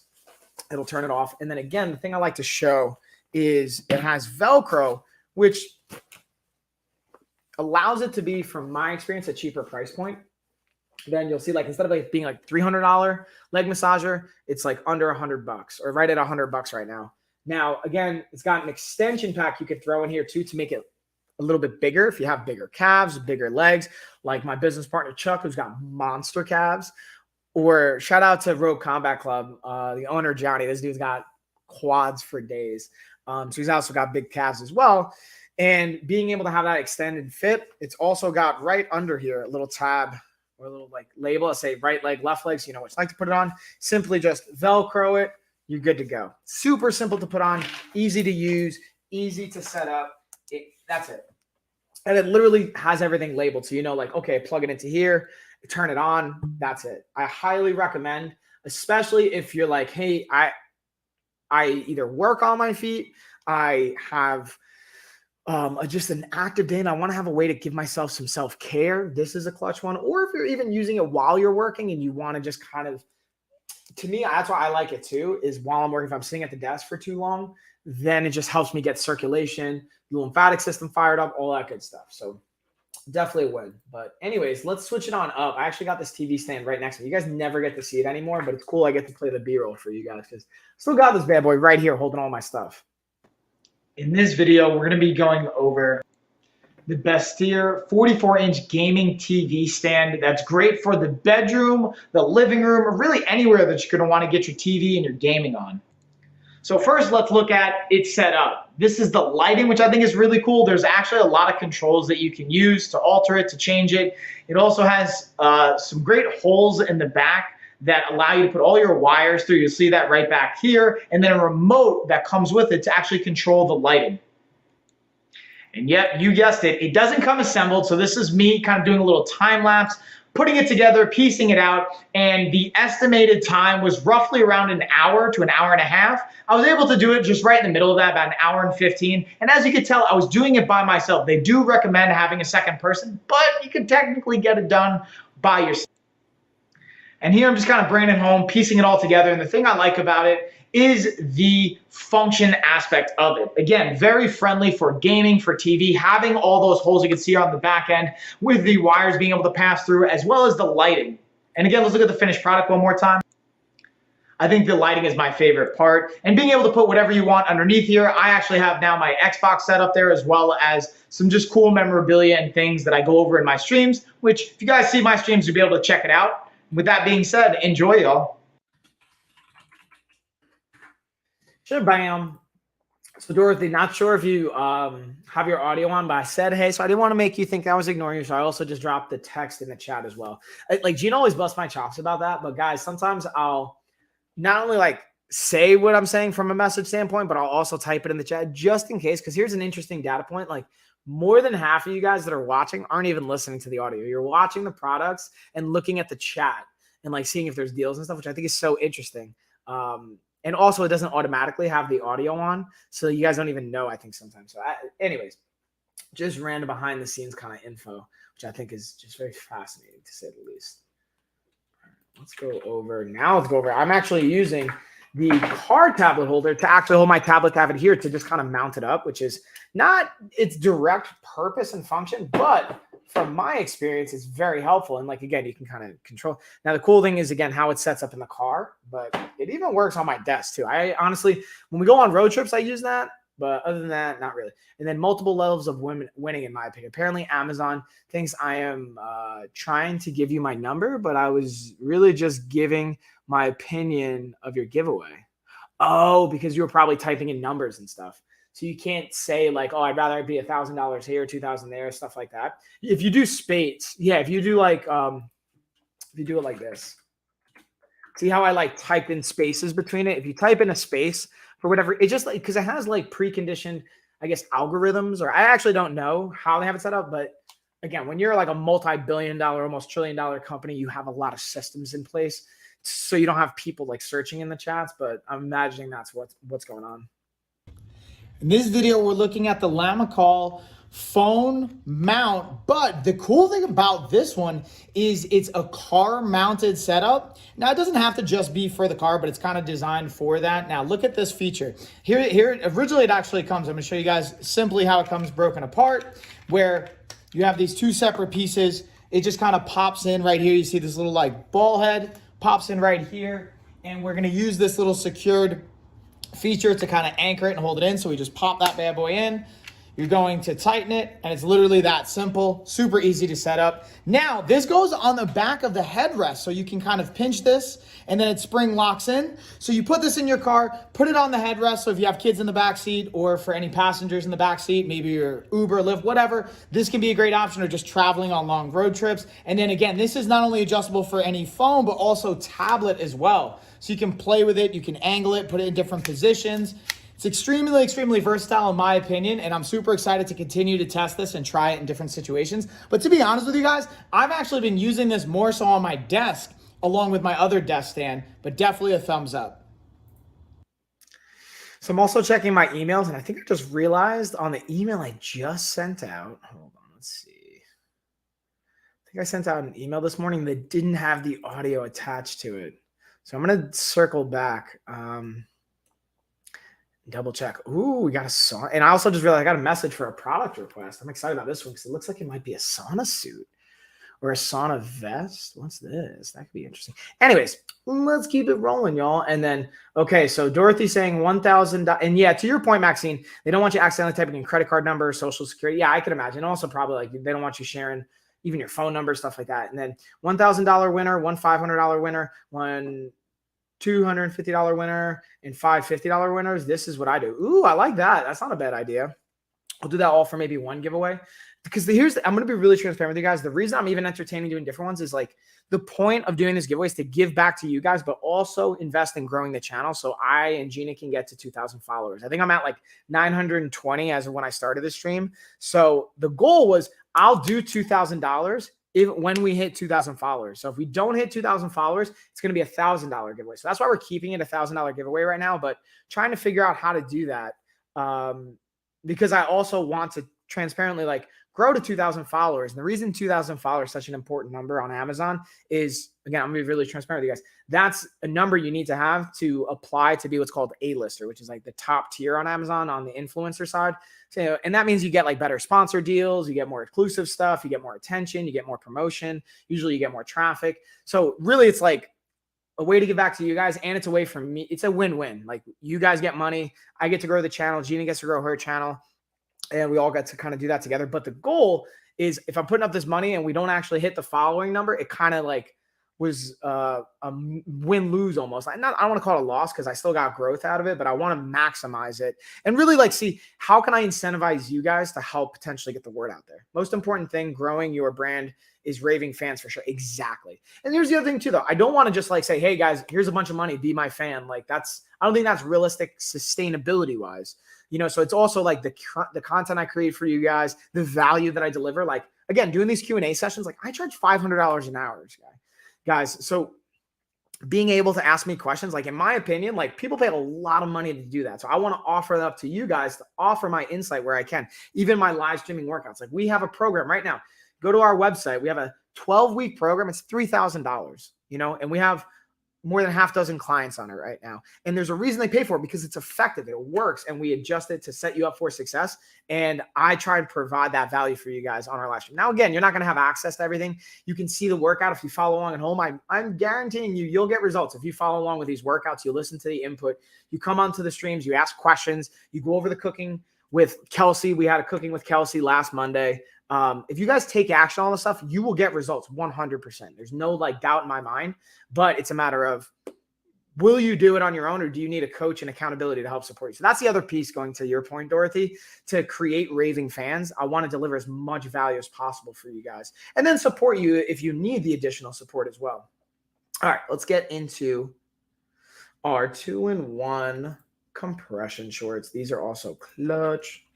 It'll turn it off. And then again, the thing I like to show is it has Velcro, which allows it to be, from my experience, a cheaper price point. Then you'll see, like, instead of like being like $300 leg massager, it's like under $100 or right at $100 right now. Now, again, it's got an extension pack you could throw in here too to make it a little bit bigger if you have bigger calves, bigger legs, like my business partner Chuck, who's got monster calves. Or shout out to Rogue Combat Club, the owner Johnny. This dude's got quads for days. So he's also got big calves as well. And being able to have that extended fit, it's also got right under here a little tab or a little like label. I say right leg, left leg, so you know what it's like to put it on. Simply just Velcro it, you're good to go. Super simple to put on, easy to use, easy to set up. That's it. And it literally has everything labeled. So you know, like, okay, plug it into here, turn it on. That's it. I highly recommend, especially if you're like, hey, I either work on my feet, I have just an active day and I want to have a way to give myself some self-care. This is a clutch one. Or if you're even using it while you're working and you want to just kind of, to me, that's why I like it too, is while I'm working, if I'm sitting at the desk for too long, then it just helps me get circulation, the lymphatic system fired up, all that good stuff. So Definitely would. But anyways, let's switch it on up. I actually got this TV stand right next to me. You guys never get to see it anymore, but it's cool. I get to play the B-roll for you guys because still got this bad boy right here holding all my stuff. In this video, we're going to be going over the Bestir 44-inch gaming TV stand that's great for the bedroom, the living room, or really anywhere that you're going to want to get your TV and your gaming on. So first, let's look at its setup. This is the lighting, which I think is really cool. There's actually a lot of controls that you can use to alter it, to change it. It also has some great holes in the back that allow you to put all your wires through. You'll see that right back here. And then a remote that comes with it to actually control the lighting. And yep, you guessed it, it doesn't come assembled. So this is me kind of doing a little time lapse, putting it together, piecing it out, and the estimated time was roughly around an hour to an hour and a half. I was able to do it just right in the middle of that, about an hour and 15. And as you can tell, I was doing it by myself. They do recommend having a second person, but you can technically get it done by yourself. And here I'm just kind of bringing it home, piecing it all together. And the thing I like about it is the function aspect of it. Again, very friendly for gaming, for TV, having all those holes you can see on the back end with the wires being able to pass through, as well as the lighting. And again, let's look at the finished product one more time. I think the lighting is my favorite part, and being able to put whatever you want underneath here. I actually have now my Xbox set up there, as well as some just cool memorabilia and things that I go over in my streams, which if you guys see my streams, you'll be able to check it out. With that being said, enjoy, y'all. Sure, bam. So Dorothy, not sure if you have your audio on, but I said, hey, so I didn't want to make you think I was ignoring you. So I also just dropped the text in the chat as well. Like Gina always busts my chops about that. But guys, sometimes I'll not only like say what I'm saying from a message standpoint, but I'll also type it in the chat just in case. Because here's an interesting data point. Like more than half of you guys that are watching aren't even listening to the audio. You're watching the products and looking at the chat and like seeing if there's deals and stuff, which I think is so interesting. And also it doesn't automatically have the audio on. So you guys don't even know, I think sometimes. So anyways, just random behind the scenes kind of info, which I think is just very fascinating to say the least. Let's go over. Now let's go over. I'm actually using the card tablet holder to actually hold my tablet to have it here to just kind of mount it up, which is not its direct purpose and function, but from my experience, it's very helpful. And like, again, you can kind of control. Now, the cool thing is, again, how it sets up in the car, but it even works on my desk too. I honestly, when we go on road trips, I use that. But other than that, not really. And then multiple levels of winning, in my opinion. Apparently, Amazon thinks I am trying to give you my number, but I was really just giving my opinion of your giveaway. Oh, because you were probably typing in numbers and stuff. So you can't say like, oh, I'd rather it be $1,000 here, 2,000 there, stuff like that. If you do spades, yeah, if you do like, if you do it like this, see how I like type in spaces between it? If you type in a space for whatever, it just like, because it has like preconditioned, I guess, algorithms, or I actually don't know how they have it set up. But again, when you're like a multi-billion-dollar, almost trillion-dollar company, you have a lot of systems in place. So you don't have people like searching in the chats, but I'm imagining that's what's going on. In this video, we're looking at the LPAL phone mount, but the cool thing about this one is it's a car mounted setup. Now it doesn't have to just be for the car, but it's kind of designed for that. Now look at this feature. Here originally it actually comes, I'm gonna show you guys simply how it comes broken apart, where you have these two separate pieces. It just kind of pops in right here. You see this little like ball head pops in right here. And we're gonna use this little secured feature to kind of anchor it and hold it in. So we just pop that bad boy in. You're going to tighten it, and it's literally that simple, super easy to set up. Now, this goes on the back of the headrest, so you can kind of pinch this, and then it spring locks in. So you put this in your car, put it on the headrest, so if you have kids in the back seat, or for any passengers in the back seat, maybe your Uber, Lyft, whatever, this can be a great option, or just traveling on long road trips. And then again, this is not only adjustable for any phone, but also tablet as well. So you can play with it, you can angle it, put it in different positions. It's extremely, extremely versatile in my opinion, and I'm super excited to continue to test this and try it in different situations. But to be honest with you guys, I've actually been using this more so on my desk along with my other desk stand, but definitely a thumbs up. So I'm also checking my emails, and I think I just realized on the email I just sent out, hold on, let's see. I think I sent out an email this morning that didn't have the audio attached to it. So I'm going to circle back. Double check. Ooh, we got a sauna. And I also just realized I got a message for a product request. I'm excited about this one because it looks like it might be a sauna suit or a sauna vest. What's this? That could be interesting. Anyways, let's keep it rolling, y'all. And then, okay, so Dorothy's saying $1,000. And yeah, to your point, Maxine, they don't want you accidentally typing in credit card number, social security. Yeah, I can imagine. Also, probably like they don't want you sharing even your phone number, stuff like that. And then $1,000 winner, one $500 winner, one $250 winner, and five $50 winners. This is what I do. Ooh, I like that. That's not a bad idea. I'll do that all for maybe one giveaway. Because I'm going to be really transparent with you guys. The reason I'm even entertaining doing different ones is like the point of doing this giveaway is to give back to you guys, but also invest in growing the channel. So I and Gina can get to 2,000 followers. I think I'm at like 920 as of when I started this stream. So the goal was I'll do $2,000 when we hit 2,000 followers. So if we don't hit 2,000 followers, it's going to be $1,000 giveaway. So that's why we're keeping it $1,000 giveaway right now, but trying to figure out how to do that. Because I also want to transparently like grow to 2,000 followers. And the reason 2,000 followers is such an important number on Amazon is, again, I'm going to be really transparent with you guys. That's a number you need to have to apply to be what's called A-lister, which is like the top tier on Amazon on the influencer side. So, and that means you get like better sponsor deals, you get more exclusive stuff, you get more attention, you get more promotion. Usually you get more traffic. So really it's like a way to give back to you guys, and it's a way for me. It's a win-win. Like you guys get money, I get to grow the channel, Gina gets to grow her channel, and we all get to kind of do that together. But the goal is if I'm putting up this money and we don't actually hit the following number, it kind of like was a win-lose almost. I don't want to call it a loss because I still got growth out of it, but I want to maximize it and really like see how can I incentivize you guys to help potentially get the word out there. Most important thing, growing your brand is raving fans for sure. Exactly. And here's the other thing too, though. I don't want to just like say, hey guys, here's a bunch of money, be my fan. Like I don't think that's realistic sustainability wise. You know, so it's also like the content I create for you guys, the value that I deliver. Like, again, doing these Q&A sessions, like I charge $500 an hour, guys. So being able to ask me questions, like in my opinion, like people pay a lot of money to do that. So I want to offer that up to you guys to offer my insight where I can, even my live streaming workouts. Like we have a program right now. Go to our website. We have a 12-week program. It's $3,000, you know, and we have more than half dozen clients on it right now. And there's a reason they pay for it because it's effective. It works. And we adjust it to set you up for success. And I try to provide that value for you guys on our live stream. Now, again, you're not going to have access to everything. You can see the workout if you follow along at home. I'm guaranteeing you'll get results. If you follow along with these workouts, you listen to the input, you come onto the streams, you ask questions, you go over the cooking with Kelsey. We had a cooking with Kelsey last Monday. If you guys take action on all this stuff, you will get results 100%. There's no like doubt in my mind, but it's a matter of, will you do it on your own or do you need a coach and accountability to help support you? So that's the other piece going to your point, Dorothy, to create raving fans. I want to deliver as much value as possible for you guys and then support you if you need the additional support as well. All right, let's get into our 2-in-1 compression shorts. These are also clutch.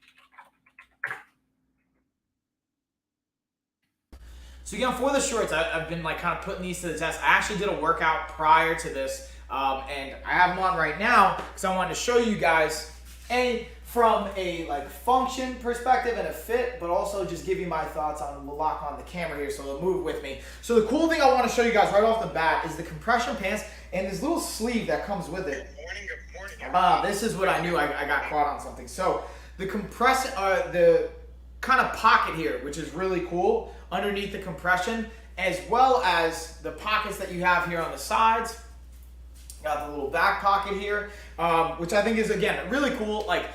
So again, for the shorts, I've been like kind of putting these to the test. I actually did a workout prior to this, and I have them on right now because I wanted to show you guys from a like function perspective and a fit, but also just give you my thoughts on. We'll lock on the camera here, so they'll move with me. So the cool thing I want to show you guys right off the bat is the compression pants and this little sleeve that comes with it. Good morning. This is what I knew. I got caught on something. So the the kind of pocket here, which is really cool underneath the compression, as well as the pockets that you have here on the sides. Got the little back pocket here, which I think is, again, really cool. Like,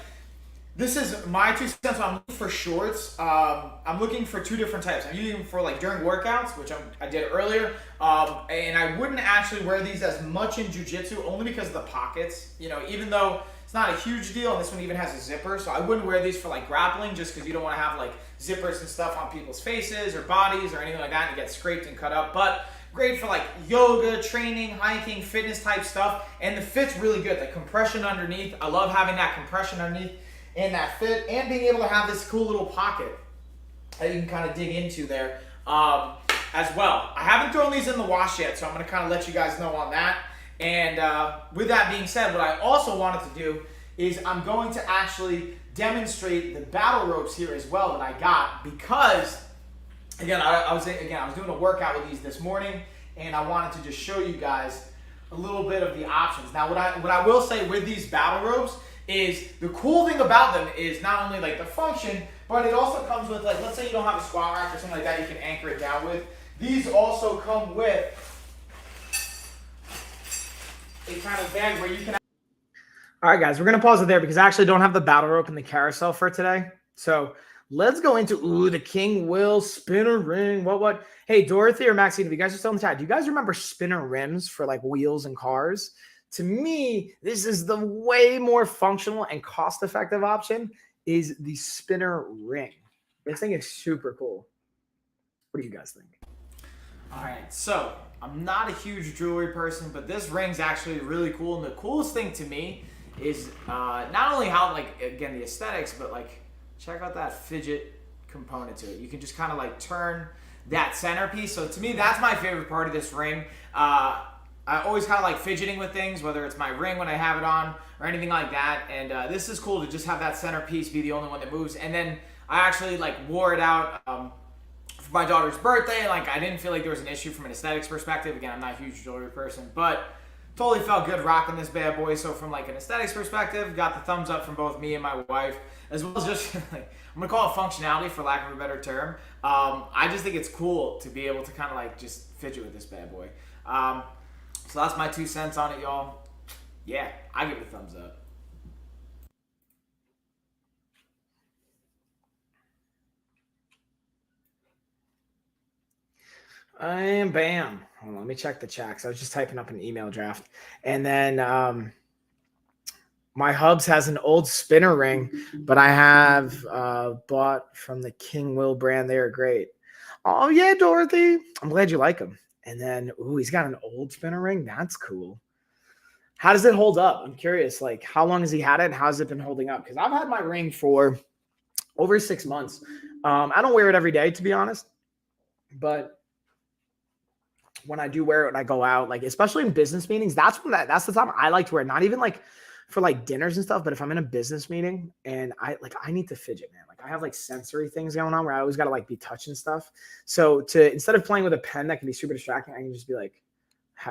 this is my 2 cents. So I'm looking for shorts. I'm looking for 2 different types. I'm using them for like during workouts, which I did earlier. And I wouldn't actually wear these as much in jiu-jitsu only because of the pockets. You know, even though it's not a huge deal, and this one even has a zipper, so I wouldn't wear these for like grappling just because you don't want to have like zippers and stuff on people's faces or bodies or anything like that and get scraped and cut up. But great for like yoga, training, hiking, fitness type stuff, and the fit's really good. The compression underneath, I love having that compression underneath and that fit, and being able to have this cool little pocket that you can kind of dig into there as well. I haven't thrown these in the wash yet, so I'm going to kind of let you guys know on that. And with that being said, what I also wanted to do is I'm going to actually demonstrate the battle ropes here as well that I got, because again, I was doing a workout with these this morning, and I wanted to just show you guys a little bit of the options. Now, what I will say with these battle ropes is the cool thing about them is not only like the function, but it also comes with, like, let's say you don't have a squat rack or something like that you can anchor it down with. These also come with a kind of bag where you can. All right, guys, we're going to pause it there because I actually don't have the battle rope and the carousel for today. So let's go into, the King Will spinner ring. What? Hey, Dorothy or Maxine, if you guys are still in the chat, do you guys remember spinner rims for like wheels and cars? To me, this is the way more functional and cost-effective option is the spinner ring. This thing is super cool. What do you guys think? All right, so I'm not a huge jewelry person, but this ring's actually really cool. And the coolest thing to me is not only how, like, again, the aesthetics, but like, check out that fidget component to it. You can just kind of like turn that centerpiece. So to me, that's my favorite part of this ring. I always kind of like fidgeting with things, whether it's my ring when I have it on or anything like that. And this is cool to just have that centerpiece be the only one that moves. And then I actually like wore it out for my daughter's birthday. Like, I didn't feel like there was an issue from an aesthetics perspective. Again, I'm not a huge jewelry person, but totally felt good rocking this bad boy. So from like an aesthetics perspective, got the thumbs up from both me and my wife, as well as just like, I'm gonna call it functionality for lack of a better term. I just think it's cool to be able to kind of like just fidget with this bad boy. So that's my 2 cents on it, y'all. Yeah, I give it a thumbs up. And bam. Hold on, let me check the chat because I was just typing up an email draft. And then my Hubs has an old spinner ring, but I have bought from the King Will brand. They are great. Oh, yeah, Dorothy. I'm glad you like them. And then, he's got an old spinner ring. That's cool. How does it hold up? I'm curious. Like, how long has he had it and how's it been holding up? Because I've had my ring for over 6 months. I don't wear it every day, to be honest. But when I do wear it and I go out, like, especially in business meetings, that's the time I like to wear it. Not even like for like dinners and stuff, but if I'm in a business meeting and I need to fidget, man. Like, I have like sensory things going on where I always got to like be touching stuff. So instead of playing with a pen that can be super distracting, I can just be like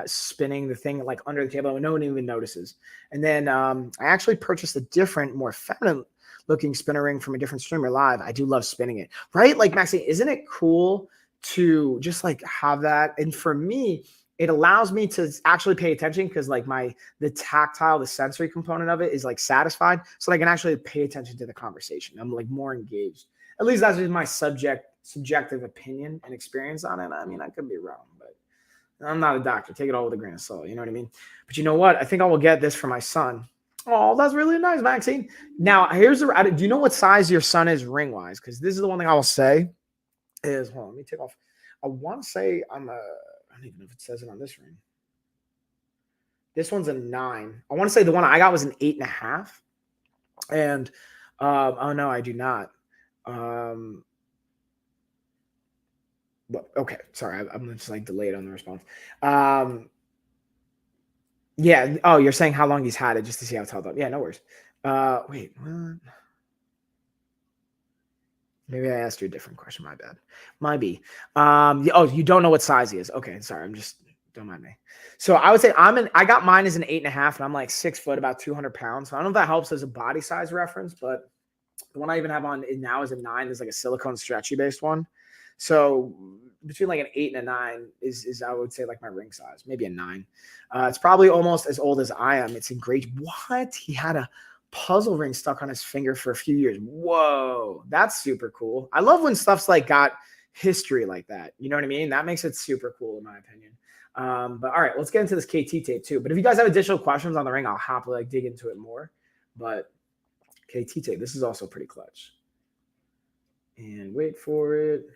spinning the thing like under the table and no one even notices. And then I actually purchased a different, more feminine looking spinner ring from a different streamer live. I do love spinning it, right? Like, Maxine, isn't it cool to just like have that? And for me, it allows me to actually pay attention because like the tactile, the sensory component of it is like satisfied. So I can actually pay attention to the conversation. I'm like more engaged. At least that's just my subjective opinion and experience on it. I mean, I could be wrong, but I'm not a doctor. Take it all with a grain of salt. You know what I mean? But you know what? I think I will get this for my son. Oh, that's really nice, Maxine. Now, do you know what size your son is ring-wise? Because this is the one thing I will say is, hold on, let me take off. I want to say I don't even know if it says it on this ring. This one's a 9. I want to say the one I got was an 8.5. And oh no, I do not. Okay, sorry, I'm just like delayed on the response. Yeah. Oh, you're saying how long he's had it just to see how it's held up. Yeah, no worries. Wait, what? Maybe I asked you a different question. My bad. Might be. You don't know what size he is. Okay, sorry. Don't mind me. So I would say I got mine as an 8.5, and I'm like 6 foot, about 200 pounds. So I don't know if that helps as a body size reference, but the one I even have on now is a 9. Is like a silicone stretchy based one. So between like an 8 and a 9 is I would say like my ring size, maybe a 9. It's probably almost as old as I am. It's in great. What? He had a puzzle ring stuck on his finger for a few years. Whoa, that's super cool. I love when stuff's like got history like that. You know what I mean? That makes it super cool in my opinion. But all right, let's get into this KT tape too. But if you guys have additional questions on the ring, I'll happily like dig into it more. But KT tape, this is also pretty clutch. And wait for it.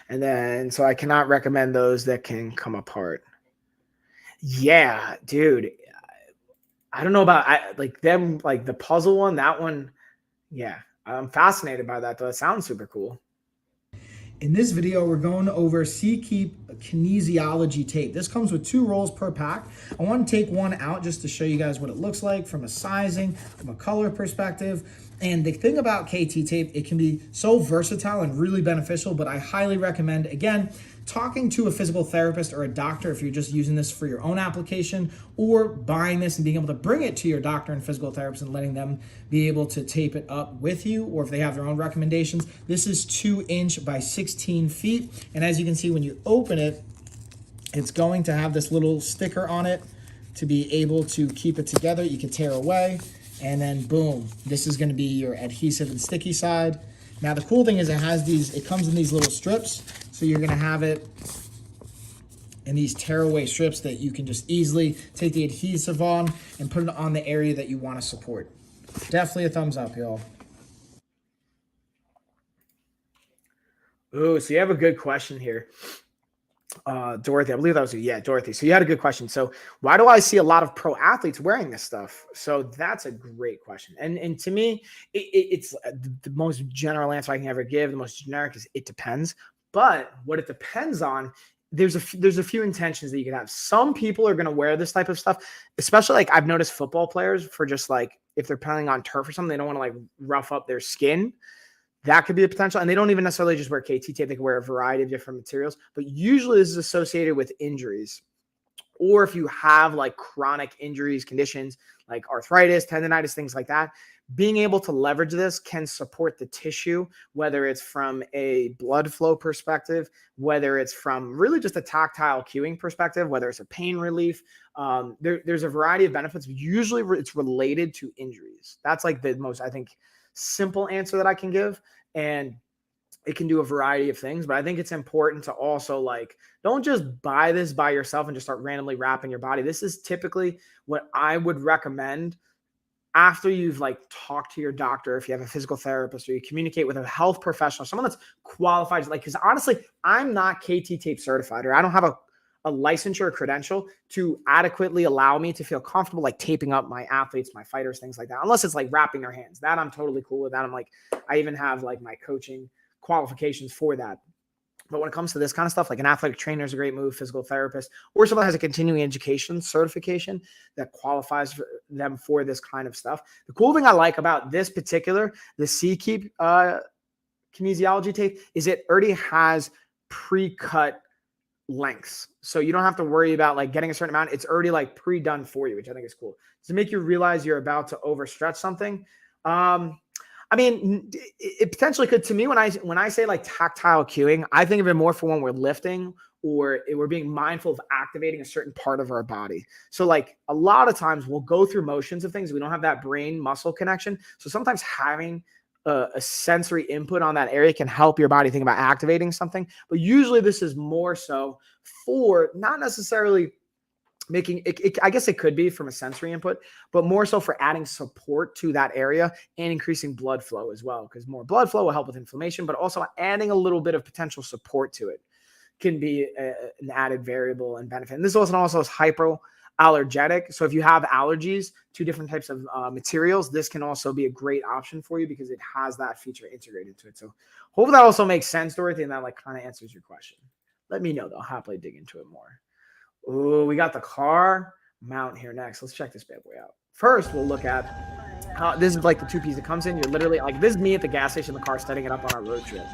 And then, so I cannot recommend those that can come apart. Yeah, dude. I don't know about like them, like the puzzle one, that one. Yeah, I'm fascinated by that though. It sounds super cool. In this video, we're going over C-Keep kinesiology tape. This comes with 2 rolls per pack. I want to take one out just to show you guys what it looks like from a sizing, from a color perspective. And the thing about KT tape, it can be so versatile and really beneficial, but I highly recommend, again, talking to a physical therapist or a doctor if you're just using this for your own application, or buying this and being able to bring it to your doctor and physical therapist and letting them be able to tape it up with you, or if they have their own recommendations. This is 2" by 16 feet. And as you can see, when you open it, it's going to have this little sticker on it to be able to keep it together. You can tear away, and then boom, this is going to be your adhesive and sticky side. Now the cool thing is it comes in these little strips, so you're going to have it in these tearaway strips that you can just easily take the adhesive on and put it on the area that you want to support. Definitely a thumbs up, y'all. Ooh, so you have a good question here. Dorothy, I believe that was you. Yeah, Dorothy. So you had a good question. So why do I see a lot of pro athletes wearing this stuff? So that's a great question. And to me, it's the most general answer I can ever give. The most generic is it depends. But what it depends on, there's a few intentions that you can have. Some people are going to wear this type of stuff, especially like I've noticed football players, for just like if they're playing on turf or something, they don't want to like rough up their skin. That could be a potential. And they don't even necessarily just wear KT tape. They can wear a variety of different materials. But usually this is associated with injuries. Or if you have like chronic injuries, conditions like arthritis, tendonitis, things like that, being able to leverage this can support the tissue, whether it's from a blood flow perspective, whether it's from really just a tactile cueing perspective, whether it's a pain relief. There's a variety of benefits. Usually it's related to injuries. That's like the most, I think, simple answer that I can give. And it can do a variety of things, but I think it's important to also like, don't just buy this by yourself and just start randomly wrapping your body. This is typically what I would recommend after you've like talked to your doctor, if you have a physical therapist, or you communicate with a health professional, someone that's qualified. Like, because honestly, I'm not KT tape certified, or I don't have a licensure or credential to adequately allow me to feel comfortable like taping up my athletes, my fighters, things like that, unless it's like wrapping their hands. That I'm totally cool with. That I'm like, I even have like my coaching qualifications for that. But when it comes to this kind of stuff, like an athletic trainer is a great move, physical therapist, or someone that has a continuing education certification that qualifies for them for this kind of stuff. The cool thing I like about this particular, the C-Keep kinesiology tape, is it already has pre-cut lengths. So you don't have to worry about like getting a certain amount. It's already like pre-done for you, which I think is cool. To make you realize you're about to overstretch something. I mean, it potentially could. To me, when I say like tactile cueing, I think of it more for when we're lifting or we're being mindful of activating a certain part of our body. So like a lot of times we'll go through motions of things. We don't have that brain muscle connection. So sometimes having a sensory input on that area can help your body think about activating something. But usually this is more so for not necessarily making it, I guess it could be from a sensory input, but more so for adding support to that area and increasing blood flow as well, because more blood flow will help with inflammation, but also adding a little bit of potential support to it can be an added variable and benefit. And this also is hypoallergenic. So if you have allergies to different types of materials, this can also be a great option for you because it has that feature integrated to it. So hopefully that also makes sense, Dorothy, and that like kind of answers your question. Let me know though. I'll happily dig into it more. Oh, we got the car mount here next. Let's check this bad boy out. First, we'll look at how this is like the two piece that comes in. You're literally like, this is me at the gas station, the car setting it up on our road trip.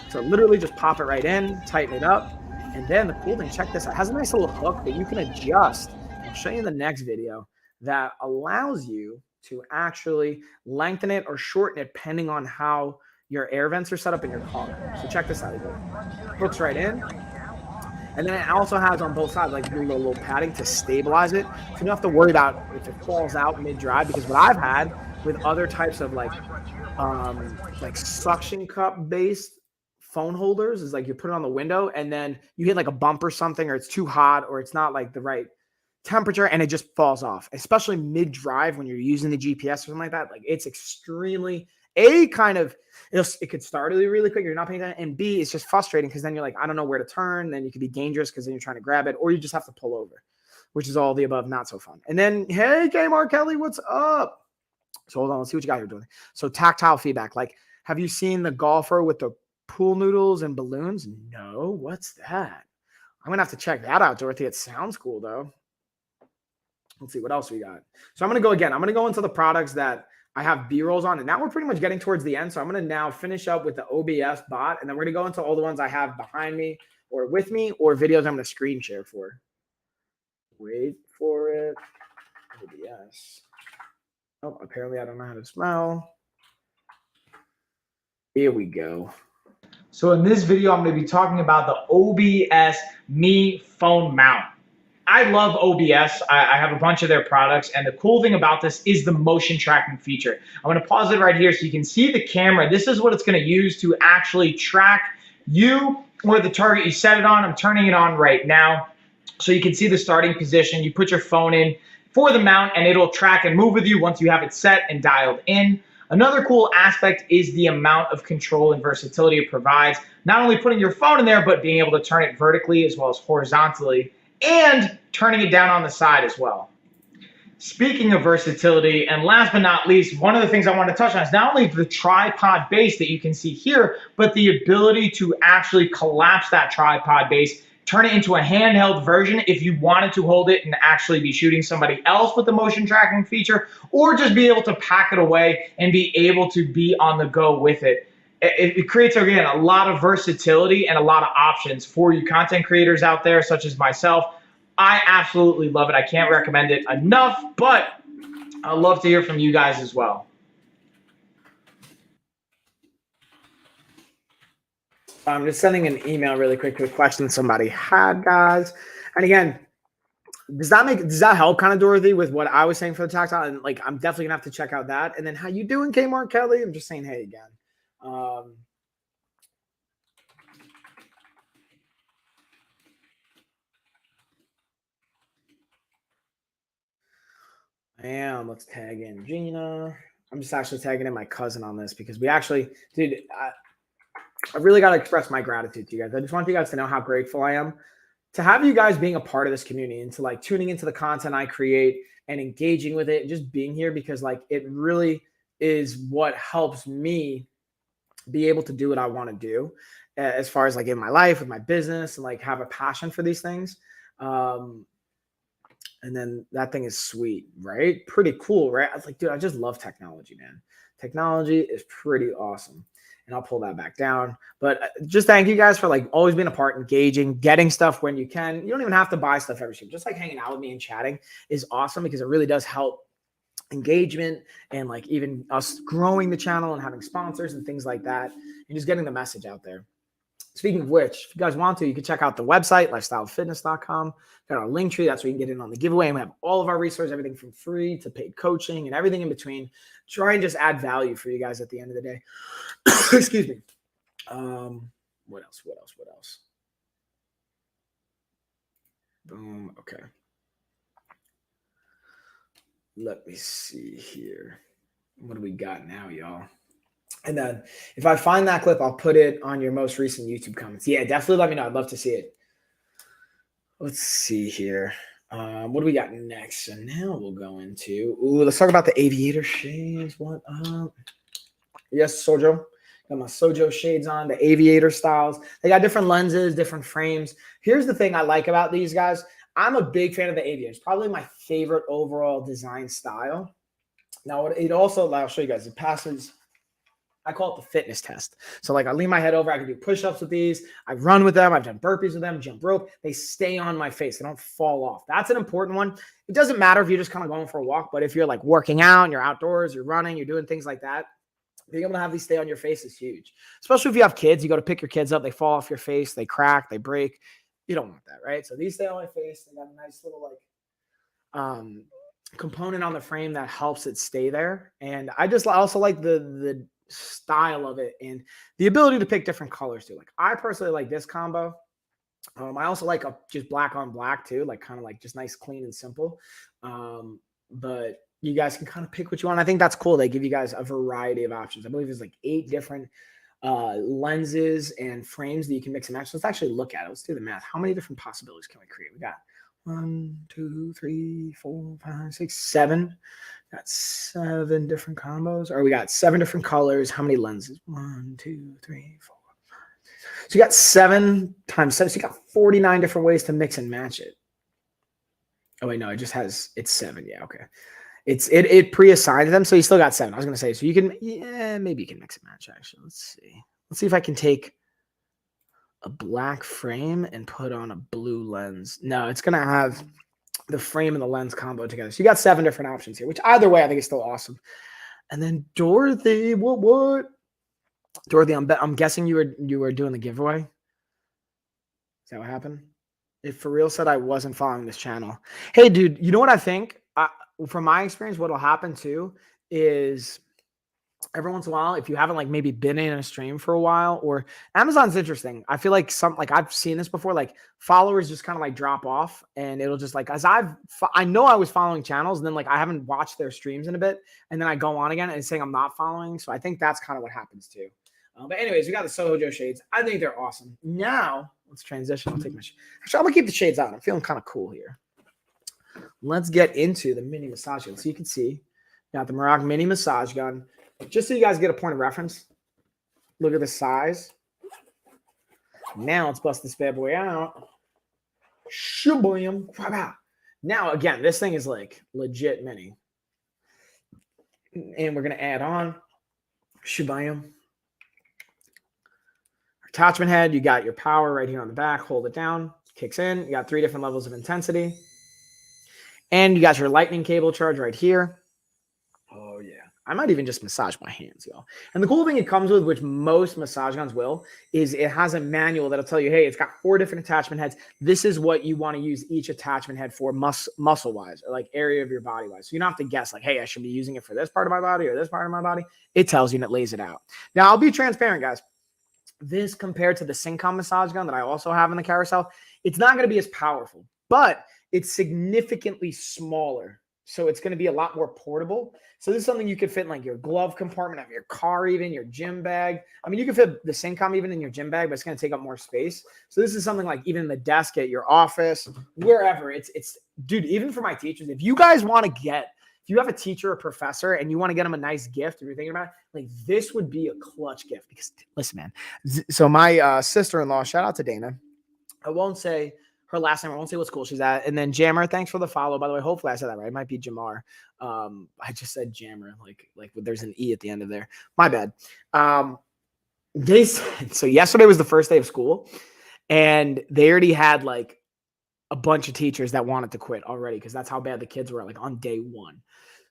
So literally just pop it right in, tighten it up. And then the cool thing, check this out. It has a nice little hook that you can adjust. I'll show you in the next video that allows you to actually lengthen it or shorten it depending on how your air vents are set up in your car. So check this out. It hooks right in. And then it also has on both sides like little padding to stabilize it. So you don't have to worry about if it falls out mid-drive, because what I've had with other types of like suction cup based phone holders is like you put it on the window and then you hit like a bump or something, or it's too hot or it's not like the right temperature and it just falls off, especially mid-drive when you're using the GPS or something like that. Like it's extremely it could start really quick. You're not paying attention. And B, it's just frustrating because then you're like, I don't know where to turn. Then you could be dangerous because then you're trying to grab it, or you just have to pull over, which is all the above, not so fun. And then, hey, Kmart Kelly, what's up? So hold on, let's see what you got here doing. So tactile feedback. Like, have you seen the golfer with the pool noodles and balloons? No, what's that? I'm gonna have to check that out, Dorothy. It sounds cool though. Let's see what else we got. So I'm gonna go again. I'm gonna go into the products that I have B-rolls on, and now we're pretty much getting towards the end. So I'm going to now finish up with the OBS bot, and then we're going to go into all the ones I have behind me or with me, or videos I'm going to screen share for. Wait for it. OBS. Oh, apparently I don't know how to spell. Here we go. So in this video, I'm going to be talking about the OBS Me phone mount. I love OBS. I have a bunch of their products, and the cool thing about this is the motion tracking feature. I'm going to pause it right here so you can see the camera. This is what it's going to use to actually track you or the target you set it on. I'm turning it on right now so you can see the starting position. You put your phone in for the mount, and it'll track and move with you once you have it set and dialed in. Another cool aspect is the amount of control and versatility it provides. Not only putting your phone in there, but being able to turn it vertically as well as horizontally, and turning it down on the side as well. Speaking of versatility, and last but not least, one of the things I want to touch on is not only the tripod base that you can see here, but the ability to actually collapse that tripod base, turn it into a handheld version if you wanted to hold it and actually be shooting somebody else with the motion tracking feature, or just be able to pack it away and be able to be on the go with it. It creates, again, a lot of versatility and a lot of options for you content creators out there, such as myself. I absolutely love it. I can't recommend it enough, but I'd love to hear from you guys as well. I'm just sending an email really quick to a question somebody had, guys. And again, does that help kind of, Dorothy, with what I was saying for the tactile? And like, I'm definitely gonna have to check out that. And then how you doing, Kmart Kelly? I'm just saying hey again. Let's tag in Gina. I'm just actually tagging in my cousin on this because we actually, dude, I really got to express my gratitude to you guys. I just want you guys to know how grateful I am to have you guys being a part of this community and to like tuning into the content I create and engaging with it and just being here, because like it really is what helps me be able to do what I want to do as far as like in my life, with my business, and like have a passion for these things. And then that thing is sweet, right? Pretty cool, right? I was like, dude, I just love technology, man. Technology is pretty awesome. And I'll pull that back down. But just thank you guys for like always being a part, engaging, getting stuff when you can. You don't even have to buy stuff every stream. Just like hanging out with me and chatting is awesome, because it really does help engagement and like even us growing the channel and having sponsors and things like that, and just getting the message out there. Speaking of which, if you guys want to, you can check out the website, lifestylefitness.com. Got our link tree. That's where you can get in on the giveaway. And we have all of our resources, everything from free to paid coaching and everything in between. Try and just add value for you guys at the end of the day. Excuse me. What else? Boom. Okay. Let me see here. What do we got now, y'all? And then if I find that clip, I'll put it on your most recent YouTube comments. Yeah, definitely let me know. I'd love to see it. Let's see here. What do we got next? So now we'll go into, let's talk about the aviator shades. What up? Yes, Sojo. Got my Sojo shades on, the aviator styles. They got different lenses, different frames. Here's the thing I like about these guys. I'm a big fan of the aviator. It's probably my favorite overall design style. Now, it also, I'll show you guys, it passes, I call it the fitness test. So like I lean my head over, I can do push-ups with these. I run with them. I've done burpees with them, jump rope. They stay on my face. They don't fall off. That's an important one. It doesn't matter if you're just kind of going for a walk, but if you're like working out and you're outdoors, you're running, you're doing things like that, being able to have these stay on your face is huge. Especially if you have kids, you go to pick your kids up, they fall off your face, they crack, they break. You don't want that, right? So these stay on my face. They got a nice little like component on the frame that helps it stay there. And I also like the style of it and the ability to pick different colors too. Like I personally like this combo. I also like just black on black too, like kind of like just nice, clean and simple. But you guys can kind of pick what you want. I think that's cool. They give you guys a variety of options. I believe there's like 8 different lenses and frames that you can mix and match. Let's actually look at it. Let's do the math. How many different possibilities can we create? We got 1, 2, 3, 4, 5, 6, 7. Got 7 different combos, or we got 7 different colors. How many lenses? 1, 2, 3, 4. So you got 7 times 7. So you got 49 different ways to mix and match it. Oh wait, no, it's 7. Yeah, okay. It pre-assigned them, so you still got 7. I was gonna say, so you can, yeah, maybe you can mix and match actually. Let's see if I can take a black frame and put on a blue lens. No, it's going to have the frame and the lens combo together. So you got 7 different options here, which either way I think is still awesome. And then Dorothy, what? Dorothy, I'm guessing you were doing the giveaway. Is that what happened? If for real said I wasn't following this channel. Hey, dude, you know what I think? From my experience, what'll happen too is every once in a while, if you haven't like maybe been in a stream for a while, or Amazon's interesting. I feel like I've seen this before, like followers just kind of like drop off, and it'll just like, I know I was following channels and then like I haven't watched their streams in a bit, and then I go on again and saying I'm not following. So I think that's kind of what happens too. But anyways, we got the Soho Joe shades. I think they're awesome. Now let's transition. I'll take my actually, I'm gonna keep the shades on. I'm feeling kind of cool here. Let's get into the mini massage gun. So you can see, got the Morocco mini massage gun. Just so you guys get a point of reference, look at the size. Now let's bust this bad boy out. Shaboom. Now, again, this thing is like legit mini. And we're going to add on shaboom. Attachment head, you got your power right here on the back. Hold it down. Kicks in. You got 3 different levels of intensity. And you got your lightning cable charge right here. Oh, yeah. I might even just massage my hands, y'all. And the cool thing it comes with, which most massage guns will, is it has a manual that'll tell you, hey, it's got 4 different attachment heads. This is what you want to use each attachment head for muscle-wise, or like area of your body-wise. So you don't have to guess like, hey, I should be using it for this part of my body or this part of my body. It tells you and it lays it out. Now, I'll be transparent, guys. This compared to the Syncom massage gun that I also have in the carousel, it's not going to be as powerful, but it's significantly smaller. So it's going to be a lot more portable. So this is something you could fit in like your glove compartment of your car, even your gym bag. I mean, you can fit the Syncom even in your gym bag, but it's going to take up more space. So this is something like even in the desk at your office, wherever. It's dude, even for my teachers, if you guys want to get, if you have a teacher or professor and you want to get them a nice gift, if you're thinking about it, like this would be a clutch gift. Because listen, man. So my sister-in-law, shout out to Dana. I won't say her last name. I won't say what school she's at. And then Jammer, thanks for the follow. By the way, hopefully I said that right. It might be Jamar. I just said Jammer, like there's an E at the end of there. My bad. They said, so yesterday was the first day of school, and they already had like a bunch of teachers that wanted to quit already because that's how bad the kids were like on day 1.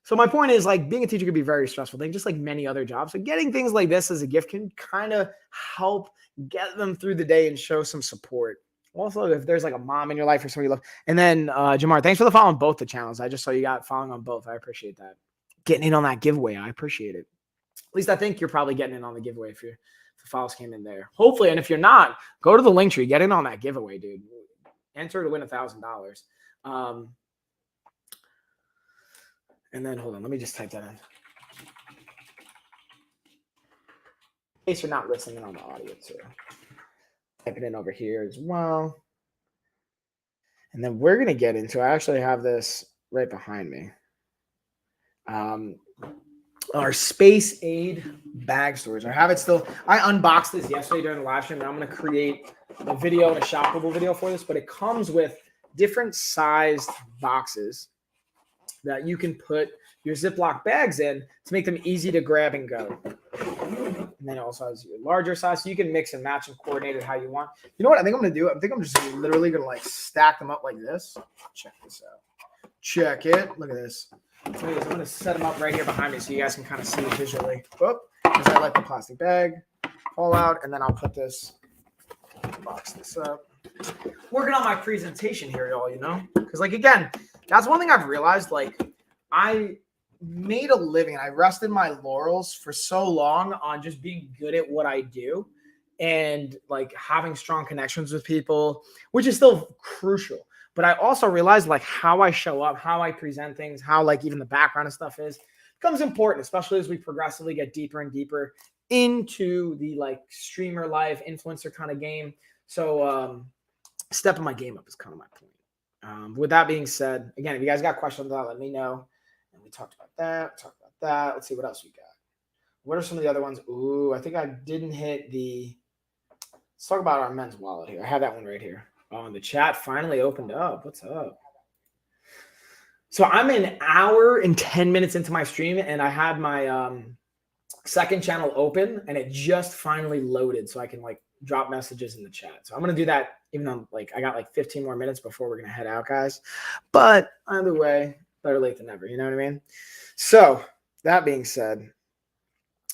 So my point is like being a teacher could be a very stressful thing, just like many other jobs. So getting things like this as a gift can kind of help get them through the day and show some support. Also, if there's like a mom in your life or somebody you love. And then Jamar, thanks for the follow on both the channels. I just saw you got following on both. I appreciate that. Getting in on that giveaway. I appreciate it. At least I think you're probably getting in on the giveaway if the follows came in there. Hopefully, and if you're not, go to the link tree. Get in on that giveaway, dude. Enter to win $1,000. And then hold on, let me just type that in. In case you're not listening on the audio too. Type it in over here as well. And then we're going to get into, I actually have this right behind me. Our Space Aid bag storage. I have it still. I unboxed this yesterday during the live stream, and I'm going to create a video and a shoppable video for this, but it comes with different sized boxes that you can put your Ziploc bags in to make them easy to grab and go. And then it also has your larger size, so you can mix and match and coordinate it how you want. You know what I think I'm going to do? I think I'm just literally going to like stack them up like this. Check this out. Check it. Look at this. So anyways, I'm going to set them up right here behind me so you guys can kind of see it visually. Whoop. Because I let the plastic bag fall out, and then I'll put this, box this up. Working on my presentation here, y'all, you know? Because, like, again, that's one thing I've realized. Like, I made a living. I rested my laurels for so long on just being good at what I do and, like, having strong connections with people, which is still crucial. But I also realized like how I show up, how I present things, how like even the background of stuff is becomes important, especially as we progressively get deeper and deeper into the like streamer life, influencer kind of game. So stepping my game up is kind of my point. With that being said, again, if you guys got questions on that, let me know. And we talked about that. Let's see what else we got. What are some of the other ones? Ooh, I think I didn't hit the. Let's talk about our men's wallet here. I have that one right here. Oh, and the chat finally opened up. What's up? So I'm an hour and 10 minutes into my stream, and I had my second channel open, and it just finally loaded so I can like drop messages in the chat. So I'm going to do that even though like I got like 15 more minutes before we're going to head out, guys. But either way, better late than never. You know what I mean? So that being said,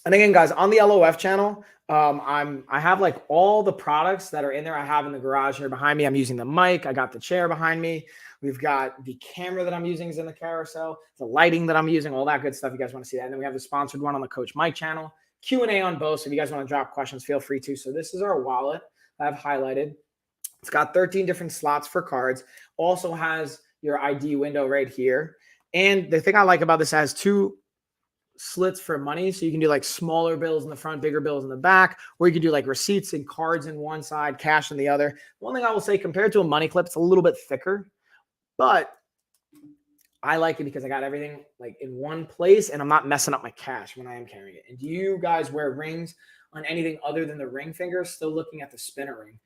and again, guys, on the LOF channel, I have like all the products that are in there. I have in the garage here behind me. I'm using the mic. I got the chair behind me. We've got the camera that I'm using is in the carousel, the lighting that I'm using, all that good stuff. You guys want to see that. And then we have the sponsored one on the Coach Mike channel, Q&A on both. So if you guys want to drop questions, feel free to. So this is our wallet that I've highlighted. It's got 13 different slots for cards. Also has your ID window right here. And the thing I like about this has 2 slits for money. So you can do like smaller bills in the front, bigger bills in the back, or you can do like receipts and cards in one side, cash in the other. One thing I will say, compared to a money clip, it's a little bit thicker, but I like it because I got everything like in one place and I'm not messing up my cash when I am carrying it. And do you guys wear rings on anything other than the ring finger? Still looking at the spinner ring.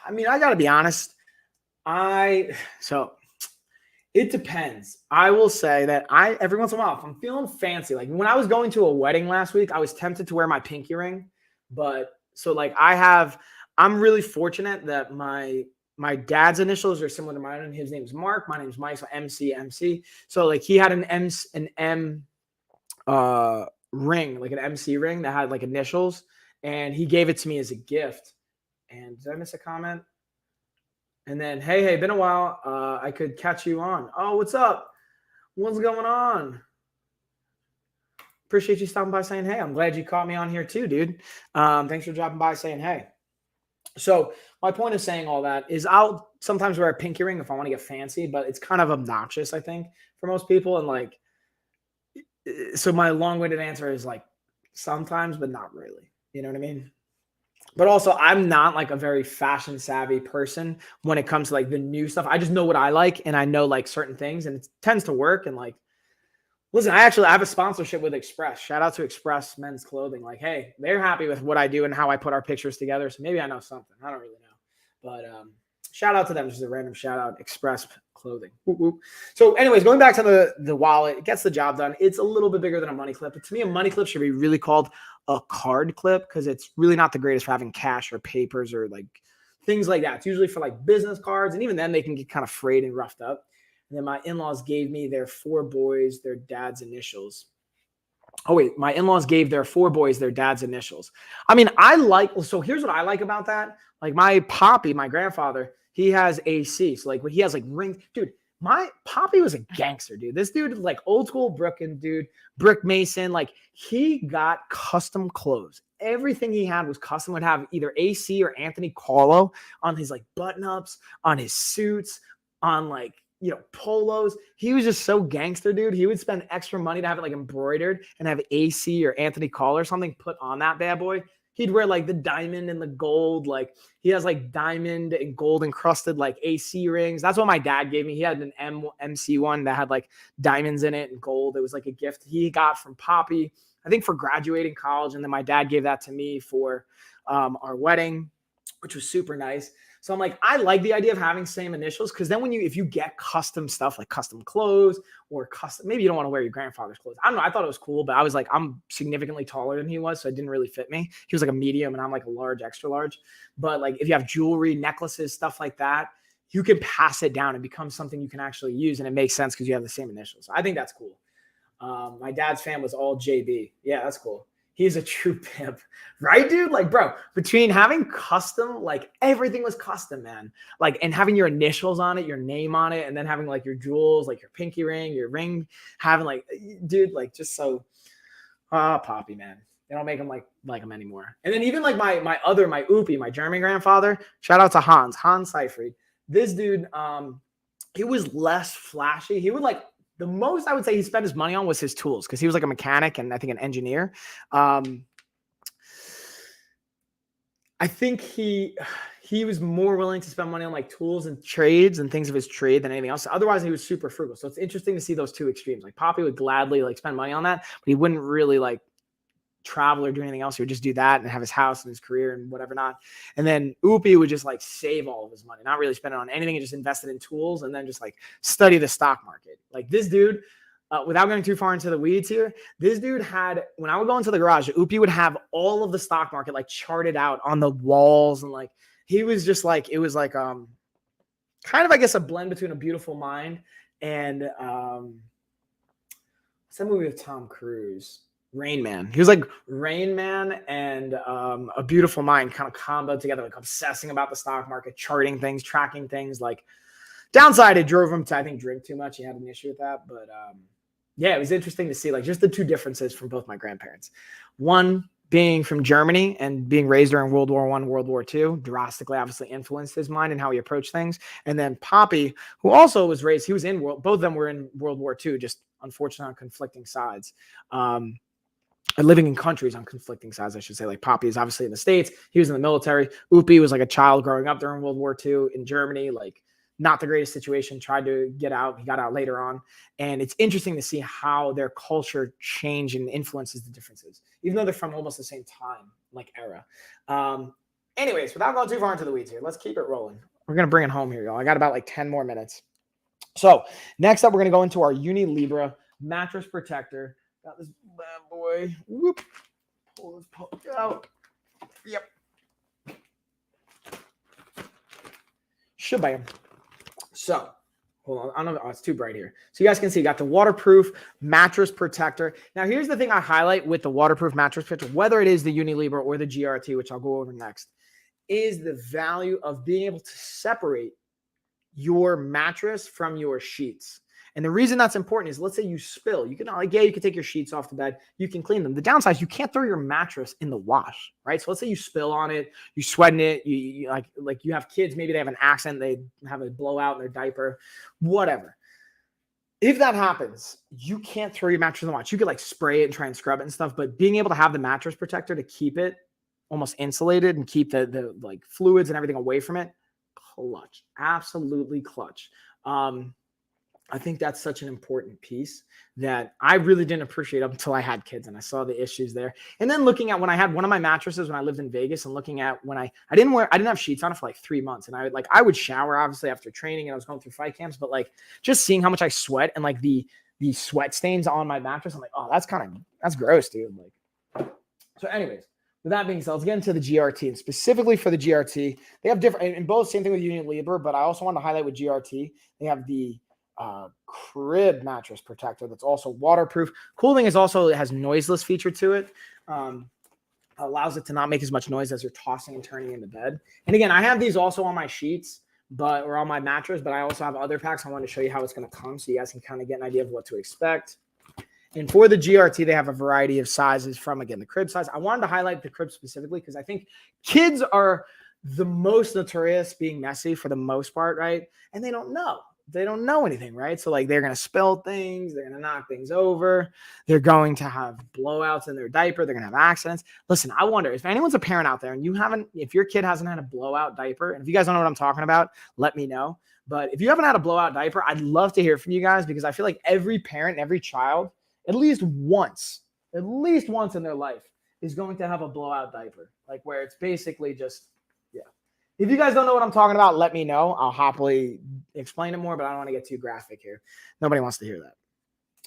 I mean, I got to be honest. It depends. I will say that every once in a while, if I'm feeling fancy, like when I was going to a wedding last week, I was tempted to wear my pinky ring. But so like I'm really fortunate that my dad's initials are similar to mine. His name's Mark. My name's Mike. So MC. So like he had an M ring, like an MC ring that had like initials, and he gave it to me as a gift. And did I miss a comment? And then, hey, been a while. I could catch you on. Oh, what's up? What's going on? Appreciate you stopping by saying hey. I'm glad you caught me on here too, dude. Thanks for dropping by saying hey. So my point of saying all that is I'll sometimes wear a pinky ring if I want to get fancy, but it's kind of obnoxious, I think, for most people. And like, so my long-winded answer is like sometimes, but not really. You know what I mean? But also, I'm not like a very fashion savvy person when it comes to like the new stuff. I just know what I like and I know like certain things and it tends to work. And like, listen, I have a sponsorship with Express. Shout out to Express Men's Clothing. Like, hey, they're happy with what I do and how I put our pictures together. So maybe I know something. I don't really know. But shout out to them. Just a random shout out, Express Clothing. Whoop, whoop. So anyways, going back to the wallet, it gets the job done. It's a little bit bigger than a money clip. But to me, a money clip should be really called a card clip because it's really not the greatest for having cash or papers or like things like that. It's usually for like business cards. And even then they can get kind of frayed and roughed up. And then my in-laws gave me their 4 boys, their dad's initials. Oh, wait, my in-laws gave their 4 boys their dad's initials. I mean, so here's what I like about that. Like my poppy, my grandfather, he has AC. So like when he has like rings, dude, my poppy was a gangster, dude. This dude, like old school Brooklyn dude, brick mason. Like he got custom clothes. Everything he had was custom. Would have either AC or Anthony Carlo on his like button-ups, on his suits, on like, polos. He was just so gangster, dude. He would spend extra money to have it like embroidered and have AC or Anthony Call or something put on that bad boy. He'd wear like the diamond and the gold. Like he has like diamond and gold encrusted like AC rings. That's what my dad gave me. He had an MC one that had like diamonds in it and gold. It was like a gift he got from Poppy, I think for graduating college. And then my dad gave that to me for our wedding, which was super nice. So I'm like, I like the idea of having same initials because then if you get custom stuff like custom clothes or custom, maybe you don't want to wear your grandfather's clothes. I don't know. I thought it was cool, but I was like, I'm significantly taller than he was, so it didn't really fit me. He was like a medium and I'm like a large, extra large. But like if you have jewelry, necklaces, stuff like that, you can pass it down and become something you can actually use. And it makes sense because you have the same initials. So I think that's cool. My dad's fam was all JB. Yeah, that's cool. He's a true pimp, right, dude? Like, bro, between having custom, like everything was custom, man. Like, and having your initials on it, your name on it, and then having like your jewels, like your pinky ring, your ring, having like, dude, like just so, Poppy, man. They don't make him like him anymore. And then even like my Oopie, my German grandfather, shout out to Hans Seifried. This dude, he was less flashy. He would like, the most I would say he spent his money on was his tools because he was like a mechanic and I think an engineer. I think he was more willing to spend money on like tools and trades and things of his trade than anything else. Otherwise, he was super frugal. So it's interesting to see those two extremes. Like Poppy would gladly like spend money on that, but he wouldn't really like travel or do anything else. He would just do that and have his house and his career and whatever not. And then Oopie would just like save all of his money, not really spend it on anything and just invest it in tools and then just like study the stock market. Like this dude, without going too far into the weeds here, this dude had, when I would go into the garage, Upi would have all of the stock market like charted out on the walls. And like, he was just like, it was like, kind of, I guess, a blend between A Beautiful Mind and, what's that movie with Tom Cruise? Rain Man. He was like Rain Man and A Beautiful Mind kind of comboed together, like obsessing about the stock market, charting things, tracking things. Like, downside, it drove him to, I think, drink too much. He had an issue with that. But yeah, it was interesting to see like just the two differences from both my grandparents. One being from Germany and being raised during World War I, World War II, drastically obviously influenced his mind and how he approached things. And then Poppy, who also was raised, he was in both of them were in World War II, just unfortunately on conflicting sides. Living in countries on conflicting sides, I should say. Like Poppy is obviously in the States. He was in the military. Upi was like a child growing up during World War II in Germany. Like, not the greatest situation, tried to get out. He got out later on. And it's interesting to see how their culture change and influences the differences, even though they're from almost the same time, like era. Anyways, without going too far into the weeds here, let's keep it rolling. We're going to bring it home here, y'all. I got about like 10 more minutes. So next up, we're going to go into our Uni Libra mattress protector. Got this bad boy. Whoop. Pull this puppy out. Yep. Shabam. So, hold on. I don't know. Oh, it's too bright here. So you guys can see, got the waterproof mattress protector. Now, here's the thing I highlight with the waterproof mattress protector, whether it is the Uni Libra or the GRT, which I'll go over next, is the value of being able to separate your mattress from your sheets. And the reason that's important is, let's say you spill. You can, like, yeah, you can take your sheets off the bed. You can clean them. The downside is you can't throw your mattress in the wash, right? So let's say you spill on it, you sweat in it, you like you have kids, maybe they have an accident, they have a blowout in their diaper, whatever. If that happens, you can't throw your mattress in the wash. You could like spray it and try and scrub it and stuff, but being able to have the mattress protector to keep it almost insulated and keep the like fluids and everything away from it, clutch, absolutely clutch. I think that's such an important piece that I really didn't appreciate up until I had kids and I saw the issues there. And then looking at when I had one of my mattresses when I lived in Vegas and looking at when I didn't have sheets on it for like 3 months. And I would shower obviously after training and I was going through fight camps, but like just seeing how much I sweat and like the sweat stains on my mattress, I'm like, oh, that's gross, dude. Like, so anyways, with that being said, let's get into the GRT, and specifically for the GRT, they have different, in both, same thing with Uni Libra, but I also want to highlight with GRT, they have the crib mattress protector that's also waterproof. Cool thing is also it has noiseless feature to it. Allows it to not make as much noise as you're tossing and turning into bed. And again, I have these also on my sheets, or on my mattress, but I also have other packs. I want to show you how it's going to come so you guys can kind of get an idea of what to expect. And for the GRT, they have a variety of sizes from, again, the crib size. I wanted to highlight the crib specifically because I think kids are the most notorious being messy for the most part, right? And they don't know. They don't know anything, right? So like they're going to spill things. They're going to knock things over. They're going to have blowouts in their diaper. They're going to have accidents. Listen, I wonder if anyone's a parent out there and if your kid hasn't had a blowout diaper, and if you guys don't know what I'm talking about, let me know. But if you haven't had a blowout diaper, I'd love to hear from you guys because I feel like every parent, every child, at least once in their life is going to have a blowout diaper, like where it's basically just, yeah. If you guys don't know what I'm talking about, let me know. I'll happily explain it more, but I don't want to get too graphic here. Nobody wants to hear that.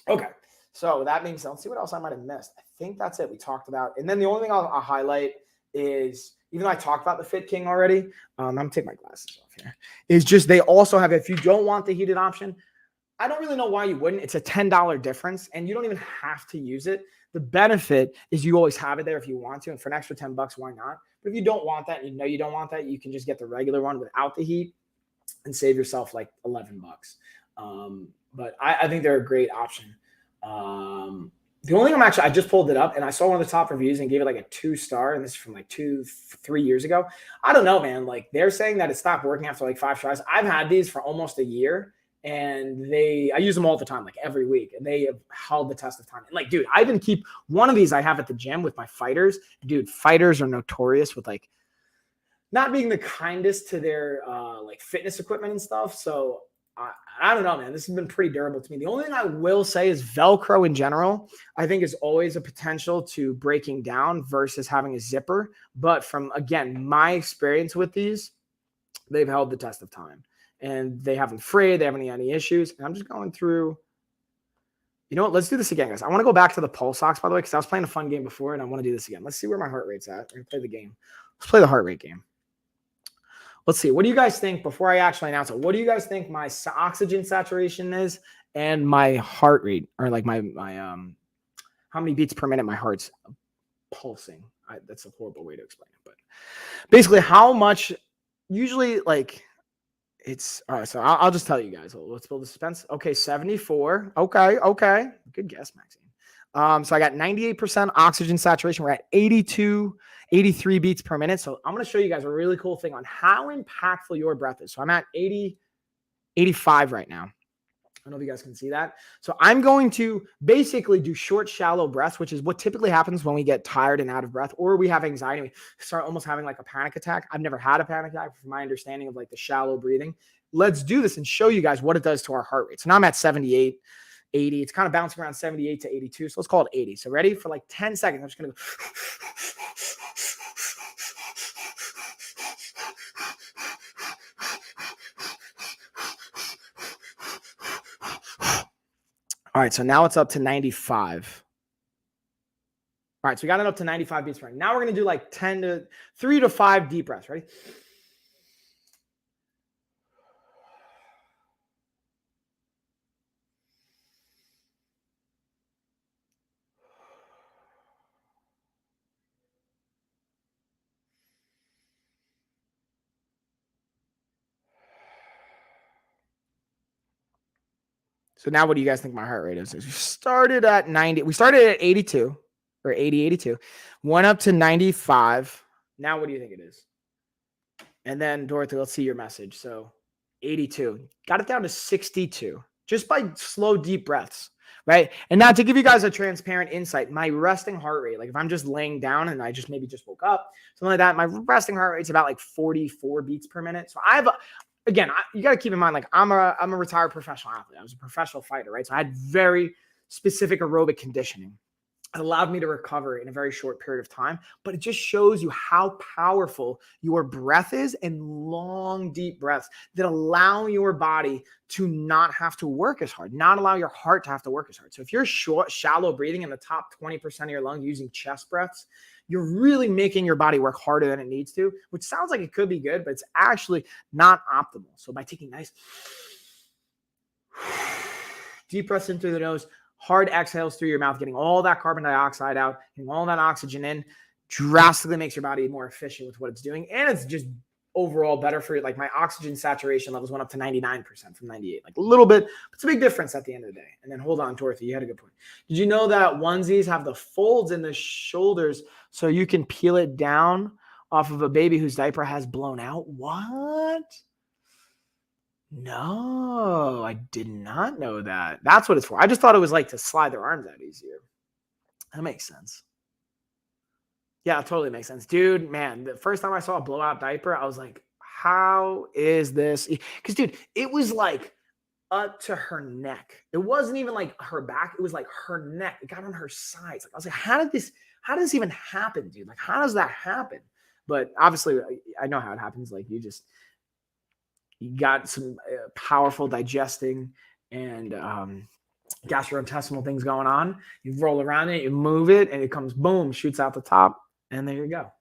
Okay. So that being said, let's see what else I might have missed. I think that's it. We talked about, and then the only thing I'll highlight is, even though I talked about the Fit King already, I'm going to take my glasses off here, is just they also have, if you don't want the heated option, I don't really know why you wouldn't. It's a $10 difference, and you don't even have to use it. The benefit is you always have it there if you want to, and for an extra $10, why not? But if you don't want that, and you know you don't want that, you can just get the regular one without the heat and save yourself like $11. But I think they're a great option. The only thing I just pulled it up, and I saw one of the top reviews and gave it like a 2-star, and this is from like 2-3 years ago. I don't know, man. Like they're saying that it stopped working after like 5 tries. I've had these for almost a year. And I use them all the time, like every week, and they have held the test of time. And like, dude, I even keep one of these I have at the gym with my fighters. Dude, fighters are notorious with like not being the kindest to their like fitness equipment and stuff. So I don't know, man, this has been pretty durable to me. The only thing I will say is Velcro in general, I think is always a potential to breaking down versus having a zipper. But from, again, my experience with these, they've held the test of time. And they haven't frayed. They haven't had any issues. And I'm just going through You know what? Let's do this again, guys. I want to go back to the pulse ox, by the way, because I was playing a fun game before, and I want to do this again. Let's see where my heart rate's at. We're going to play the game. Let's play the heart rate game. Let's see. What do you guys think, before I actually announce it, what do you guys think my oxygen saturation is and my heart rate, or like my how many beats per minute my heart's pulsing? That's a horrible way to explain it, but basically how much, usually like it's, all right, so I'll just tell you guys. Let's build the suspense. Okay, 74. Okay. Good guess, Maxine. So I got 98% oxygen saturation. We're at 82, 83 beats per minute. So I'm going to show you guys a really cool thing on how impactful your breath is. So I'm at 80, 85 right now. I don't know if you guys can see that. So I'm going to basically do short, shallow breaths, which is what typically happens when we get tired and out of breath, or we have anxiety. We start almost having like a panic attack. I've never had a panic attack from my understanding of like the shallow breathing. Let's do this and show you guys what it does to our heart rate. So now I'm at 78, 80. It's kind of bouncing around 78 to 82. So let's call it 80. So ready? For like 10 seconds, I'm just going to go. All right, so now it's up to 95. All right, so we got it up to 95 beats per minute. Now we're going to do like 3 to 5 deep breaths. Ready? So now what do you guys think my heart rate is? We started at 90. We started at 82 or 80, 82. Went up to 95. Now what do you think it is? And then Dorothy, let's see your message. So 82. Got it down to 62 just by slow, deep breaths, right? And now to give you guys a transparent insight, my resting heart rate, like if I'm just laying down and I just maybe just woke up, something like that, my resting heart rate's about like 44 beats per minute. So I have again, you got to keep in mind, like I'm a retired professional athlete. I was a professional fighter, right? So I had very specific aerobic conditioning. It allowed me to recover in a very short period of time, but it just shows you how powerful your breath is, and long, deep breaths that allow your body to not have to work as hard, not allow your heart to have to work as hard. So if you're short, shallow breathing in the top 20% of your lungs using chest breaths, you're really making your body work harder than it needs to, which sounds like it could be good, but it's actually not optimal. So by taking nice deep breaths in through the nose, hard exhales through your mouth, getting all that carbon dioxide out, getting all that oxygen in, drastically makes your body more efficient with what it's doing. And it's just overall better for you. Like my oxygen saturation levels went up to 99% from 98, like a little bit, but it's a big difference at the end of the day. And then hold on, Dorothy, you had a good point. Did you know that onesies have the folds in the shoulders so you can peel it down off of a baby whose diaper has blown out? What? No, I did not know that. That's what it's for. I just thought it was like to slide their arms out easier. That makes sense. Yeah, it totally makes sense. Dude, man, the first time I saw a blowout diaper, I was like, how is this? Because, dude, it was like up to her neck. It wasn't even like her back. It was like her neck. It got on her sides. Like, I was like, how did this even happen, dude? Like, how does that happen? But obviously, I know how it happens. Like, you got some powerful digesting and gastrointestinal things going on. You roll around it, you move it, and it comes boom, shoots out the top, and there you go.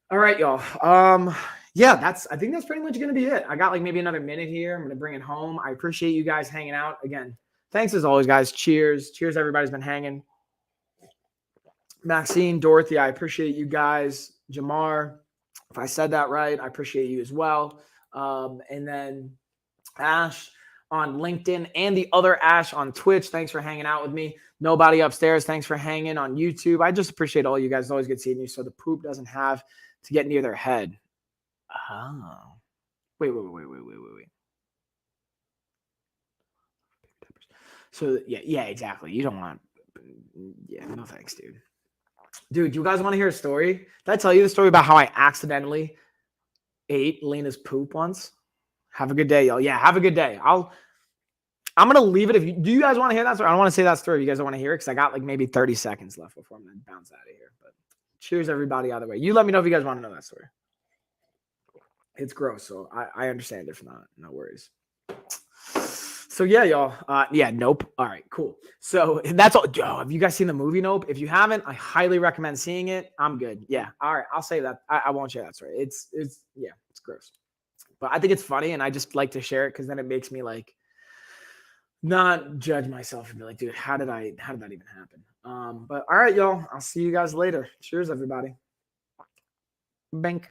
All right, y'all. Yeah, I think that's pretty much going to be it. I got like maybe another minute here. I'm going to bring it home. I appreciate you guys hanging out. Again, thanks as always, guys. Cheers. Cheers, everybody's been hanging. Maxine, Dorothy, I appreciate you guys. Jamar, if I said that right, I appreciate you as well. And then Ash on LinkedIn and the other Ash on Twitch. Thanks for hanging out with me. Nobody upstairs. Thanks for hanging on YouTube. I just appreciate all you guys. It's always good seeing you. So the poop doesn't have to get near their head. Oh, wait. So yeah, exactly. You don't want, yeah, no thanks, dude. Dude, do you guys want to hear a story? Did I tell you the story about how I accidentally ate Lena's poop once? Have a good day, y'all. Yeah, have a good day. I'm gonna leave it. Do you guys want to hear that story? I don't want to say that story if you guys don't want to hear it, because I got like maybe 30 seconds left before I'm gonna bounce out of here. But cheers, everybody, either way. You let me know if you guys want to know that story. It's gross, so I understand if not. No worries. So yeah, y'all. Yeah, Nope. All right, cool. So that's all. Yo, have you guys seen the movie Nope? If you haven't, I highly recommend seeing it. I'm good. Yeah. All right. I'll say that. I won't share that story. It's yeah, it's gross. But I think it's funny, and I just like to share it because then it makes me like not judge myself and be like, dude, how did that even happen? But all right, y'all. I'll see you guys later. Cheers, everybody. Bank.